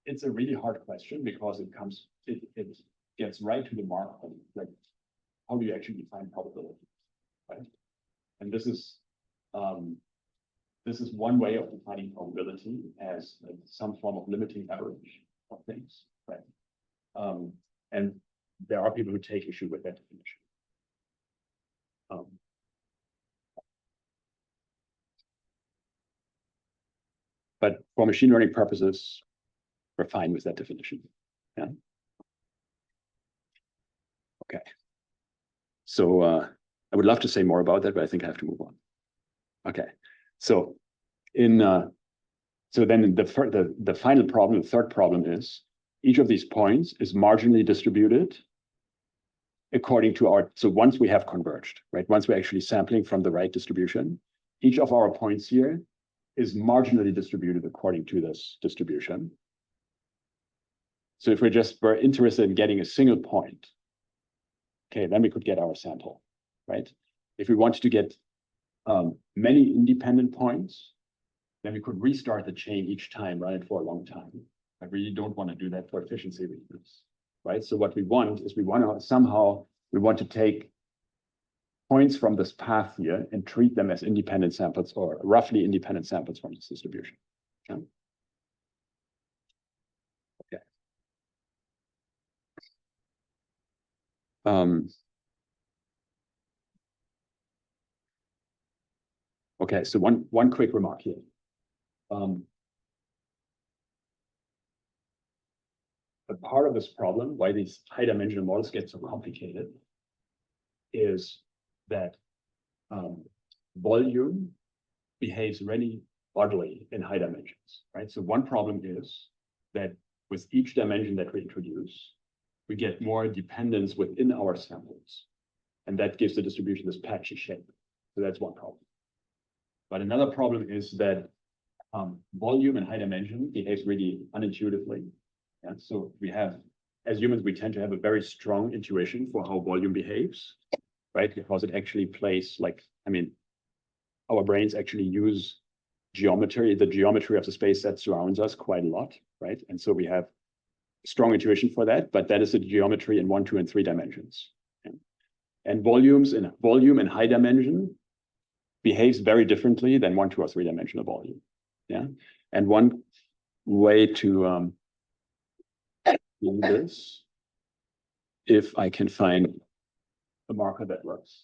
it's a really hard question because it gets right to the mark of, like, how do you actually define probability, right? And this is one way of defining probability as some form of limiting average of things, right? And there are people who take issue with that definition. But for machine learning purposes, we're fine with that definition. Yeah. Okay. So I would love to say more about that, but I think I have to move on. Okay. So so then the final problem, the third problem is each of these points is marginally distributed according to our, so once we have converged, right? Once we're actually sampling from the right distribution, each of our points here is marginally distributed according to this distribution. So if we're interested in getting a single point, okay, then we could get our sample, right? If we wanted to get many independent points, then we could restart the chain each time, run it for a long time. I really don't want to do that for efficiency reasons, right? So what we want is we want to take points from this path here and treat them as independent samples or roughly independent samples from this distribution. Okay. Okay. Okay, so one quick remark here. A part of this problem, why these high-dimensional models get so complicated, is that volume behaves really oddly in high dimensions, right? So one problem is that with each dimension that we introduce, we get more dependence within our samples, and that gives the distribution this patchy shape. So that's one problem. But another problem is that volume in high dimension behaves really unintuitively. And so we have, as humans, we tend to have a very strong intuition for how volume behaves, right? Because it actually plays like, I mean, our brains actually use geometry, the geometry of the space that surrounds us quite a lot, right? And so we have strong intuition for that, but that is the geometry in 1, 2, and 3 dimensions. Okay? And volume in high dimension behaves very differently than 1, 2, or 3 dimensional volume. Yeah. And one way to do this, if I can find a marker that works.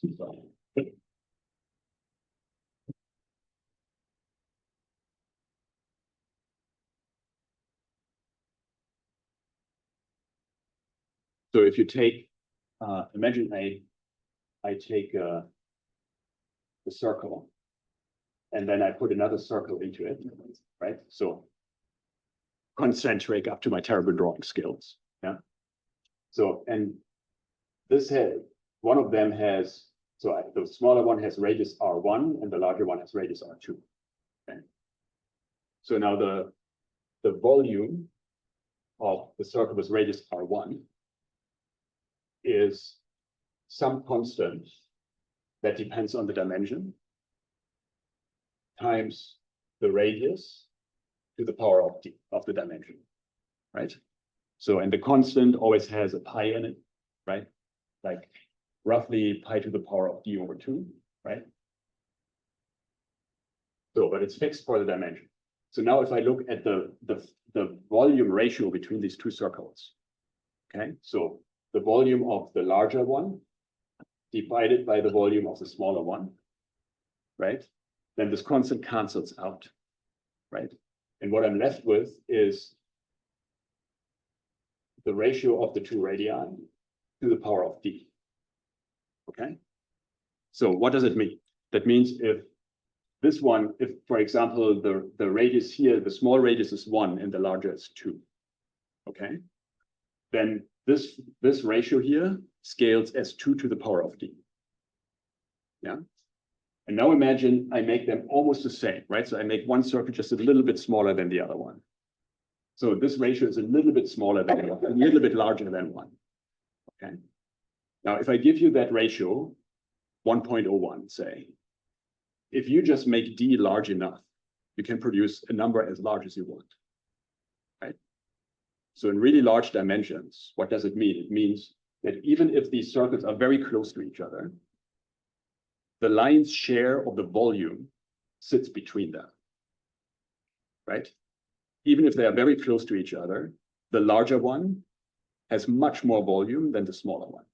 So if you take, imagine I take a circle, and then I put another circle into it, right? So concentric up to my terrible drawing skills. Yeah. So, and this has, one of them has, so the smaller one has radius R1 and the larger one has radius R2. Okay. So now the volume of the circle with radius R1 is some constant that depends on the dimension times the radius to the power of the dimension, right? So, and the constant always has a pi in it, right? Like roughly pi to the power of d over 2, right? So, but it's fixed for the dimension. So now if I look at the volume ratio between these two circles, okay? So the volume of the larger one divided by the volume of the smaller one, right? Then this constant cancels out, right? And what I'm left with is the ratio of the two radii to the power of d. Okay. So what does it mean? That means if this one, if for example, the radius here, the small radius is 1 and the larger is 2. Okay. Then this ratio here scales as 2 to the power of d. Yeah. And now imagine I make them almost the same, right? So I make one circle just a little bit smaller than the other one. So this ratio is a little bit smaller than one, a little bit larger than 1. Okay. Now, if I give you that ratio, 1.01, say, if you just make d large enough, you can produce a number as large as you want, right? So in really large dimensions, what does it mean? It means that even if these circles are very close to each other, the lion's share of the volume sits between them, right? Even if they are very close to each other, the larger one has much more volume than the smaller one.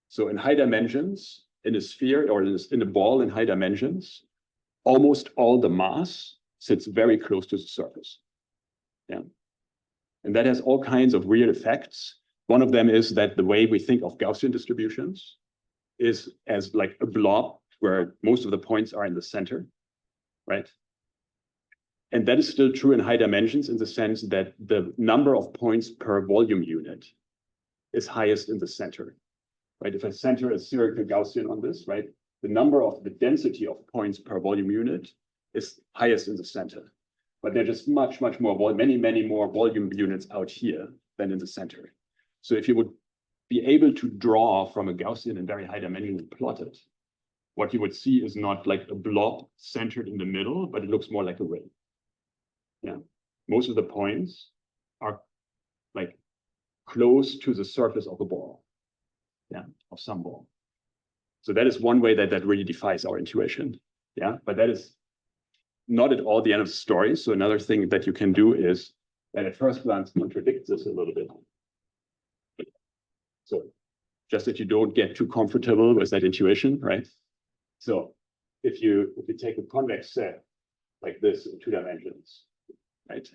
So in high dimensions, in a sphere or in a ball in high dimensions, almost all the mass sits very close to the surface. Yeah. And that has all kinds of weird effects. One of them is that the way we think of Gaussian distributions is as like a blob where most of the points are in the center, right? And that is still true in high dimensions in the sense that the number of points per volume unit is highest in the center, right? If I center a spherical Gaussian on this, right, the number of the density of points per volume unit is highest in the center. But they're just much, much more, many more volume units out here than in the center. So if you would be able to draw from a Gaussian in very high dimension and plot it, what you would see is not like a blob centered in the middle, but it looks more like a ring. Yeah, most of the points are like close to the surface of a ball. Yeah, of some ball. So that is one way that really defies our intuition. Yeah, but that is not at all the end of the story. So another thing that you can do is that at first glance contradicts this a little bit. So just that you don't get too comfortable with that intuition, right? So if you take a convex set like this in 2 dimensions, right?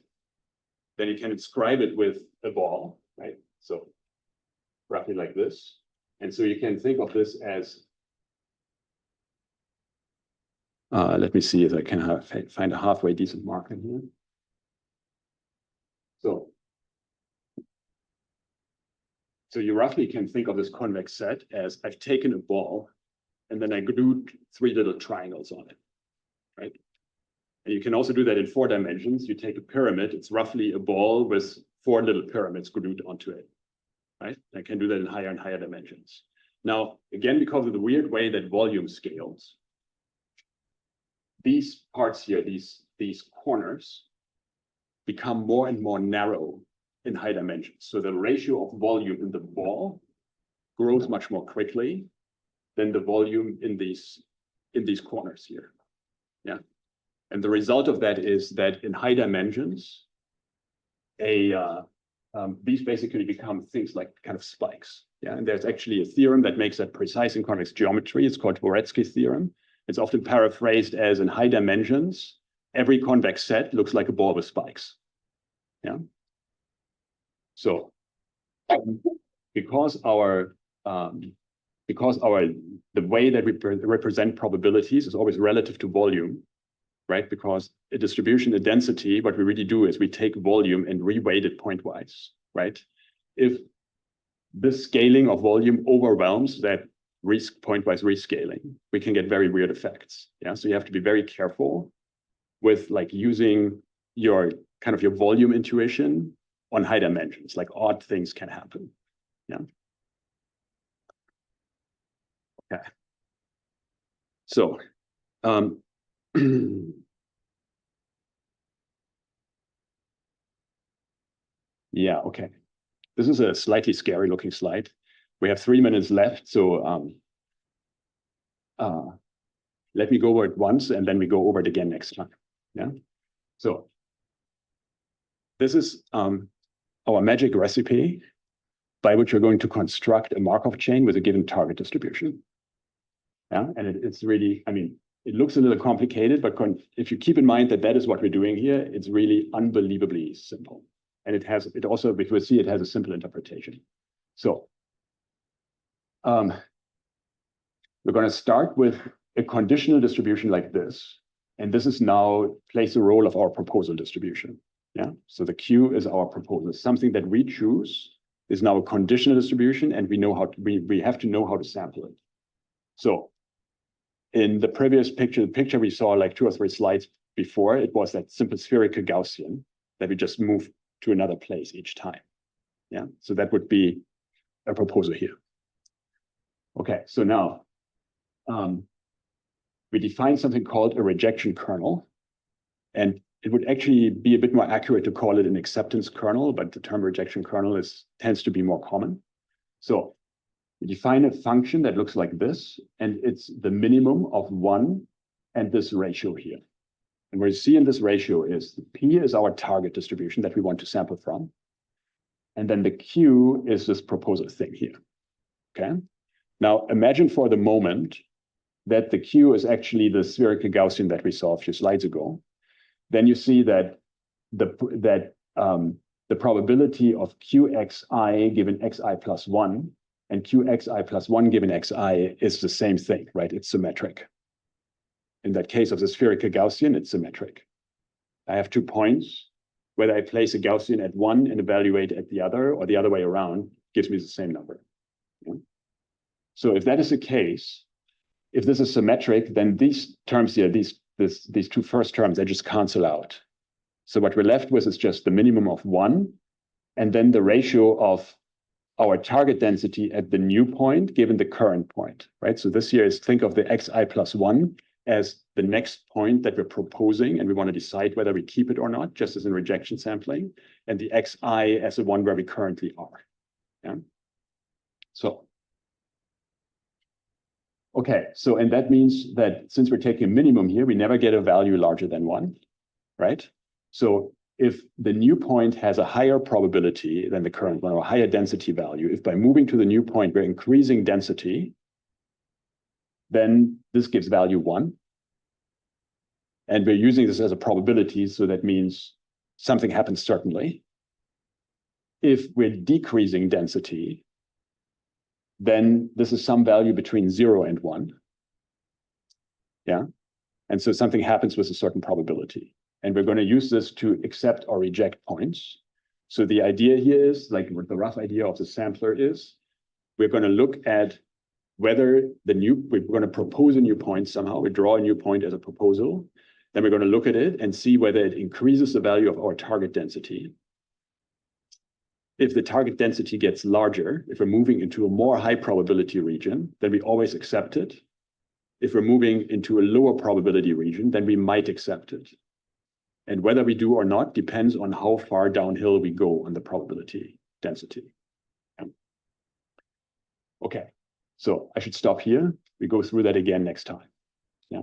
Then you can inscribe it with a ball, right? So roughly like this. And so you can think of this as, let me see if I can find a halfway decent mark in here. So you roughly can think of this convex set as I've taken a ball and then I glued 3 little triangles on it, right? And you can also do that in 4 dimensions. You take a pyramid, it's roughly a ball with 4 little pyramids glued onto it, right? I can do that in higher and higher dimensions. Now, again, because of the weird way that volume scales, these parts here, these corners, become more and more narrow in high dimensions. So the ratio of volume in the ball grows much more quickly than the volume in these corners here. Yeah. And the result of that is that in high dimensions, these basically become things like kind of spikes. Yeah, and there's actually a theorem that makes that precise in convex geometry. It's called Dvoretzky theorem. It's often paraphrased as in high dimensions, every convex set looks like a ball with spikes. Yeah. So because the way that we represent probabilities is always relative to volume, right? Because a distribution, a density, what we really do is we take volume and reweight it pointwise, right? If this scaling of volume overwhelms that pointwise rescaling, we can get very weird effects. Yeah, so you have to be very careful with like using your kind of your volume intuition on high dimensions, like odd things can happen. Yeah. Okay. So, yeah, okay. This is a slightly scary looking slide. We have 3 minutes left, so let me go over it once and then we go over it again next time. Yeah. So this is our magic recipe by which we're going to construct a Markov chain with a given target distribution. Yeah, and it's really, I mean, it looks a little complicated, but if you keep in mind that that is what we're doing here, it's really unbelievably simple. And it also, if we see, it has a simple interpretation. So we're going to start with a conditional distribution like this. And this is now plays the role of our proposal distribution. Yeah, so the Q is our proposal. Something that we choose is now a conditional distribution, and we know how to, we have to know how to sample it. So in the previous picture, the picture we saw like 2 or 3 slides before, it was that simple spherical Gaussian that we just move to another place each time. Yeah, so that would be a proposal here. Okay, so now we define something called a rejection kernel, and it would actually be a bit more accurate to call it an acceptance kernel, but the term rejection kernel tends to be more common. So we define a function that looks like this, and it's the minimum of 1 and this ratio here. And what you see in this ratio is the P is our target distribution that we want to sample from. And then the Q is this proposal thing here. Okay. Now imagine for the moment that the Q is actually the spherical Gaussian that we saw a few slides ago. Then you see that the probability of Qxi given xi plus 1 and Qxi plus 1 given xi is the same thing, right? It's symmetric. In that case of the spherical Gaussian, it's symmetric. I have 2 points. Whether I place a Gaussian at 1 and evaluate at the other, or the other way around, gives me the same number. Yeah. So if that is the case, if this is symmetric, then these terms here, these 2 first terms, they just cancel out. So what we're left with is just the minimum of 1, and then the ratio of our target density at the new point given the current point, right? So this here is, think of the xi plus 1 as the next point that we're proposing, and we want to decide whether we keep it or not, just as in rejection sampling, and the xi as the one where we currently are. Yeah. So, Okay, so and that means that since we're taking a minimum here, we never get a value larger than 1, right? So if the new point has a higher probability than the current one or a higher density value, if by moving to the new point we're increasing density, then this gives value 1. And we're using this as a probability, so that means something happens certainly. If we're decreasing density, then this is some value between 0 and 1. Yeah. And so something happens with a certain probability. And we're going to use this to accept or reject points. So the idea here is, like what the rough idea of the sampler is, we're going to look at whether we're going to propose a new point somehow. We draw a new point as a proposal. Then we're going to look at it and see whether it increases the value of our target density. If the target density gets larger, if we're moving into a more high probability region, then we always accept it. If we're moving into a lower probability region, then we might accept it. And whether we do or not depends on how far downhill we go on the probability density. Yeah. Okay, so I should stop here. We go through that again next time. Yeah.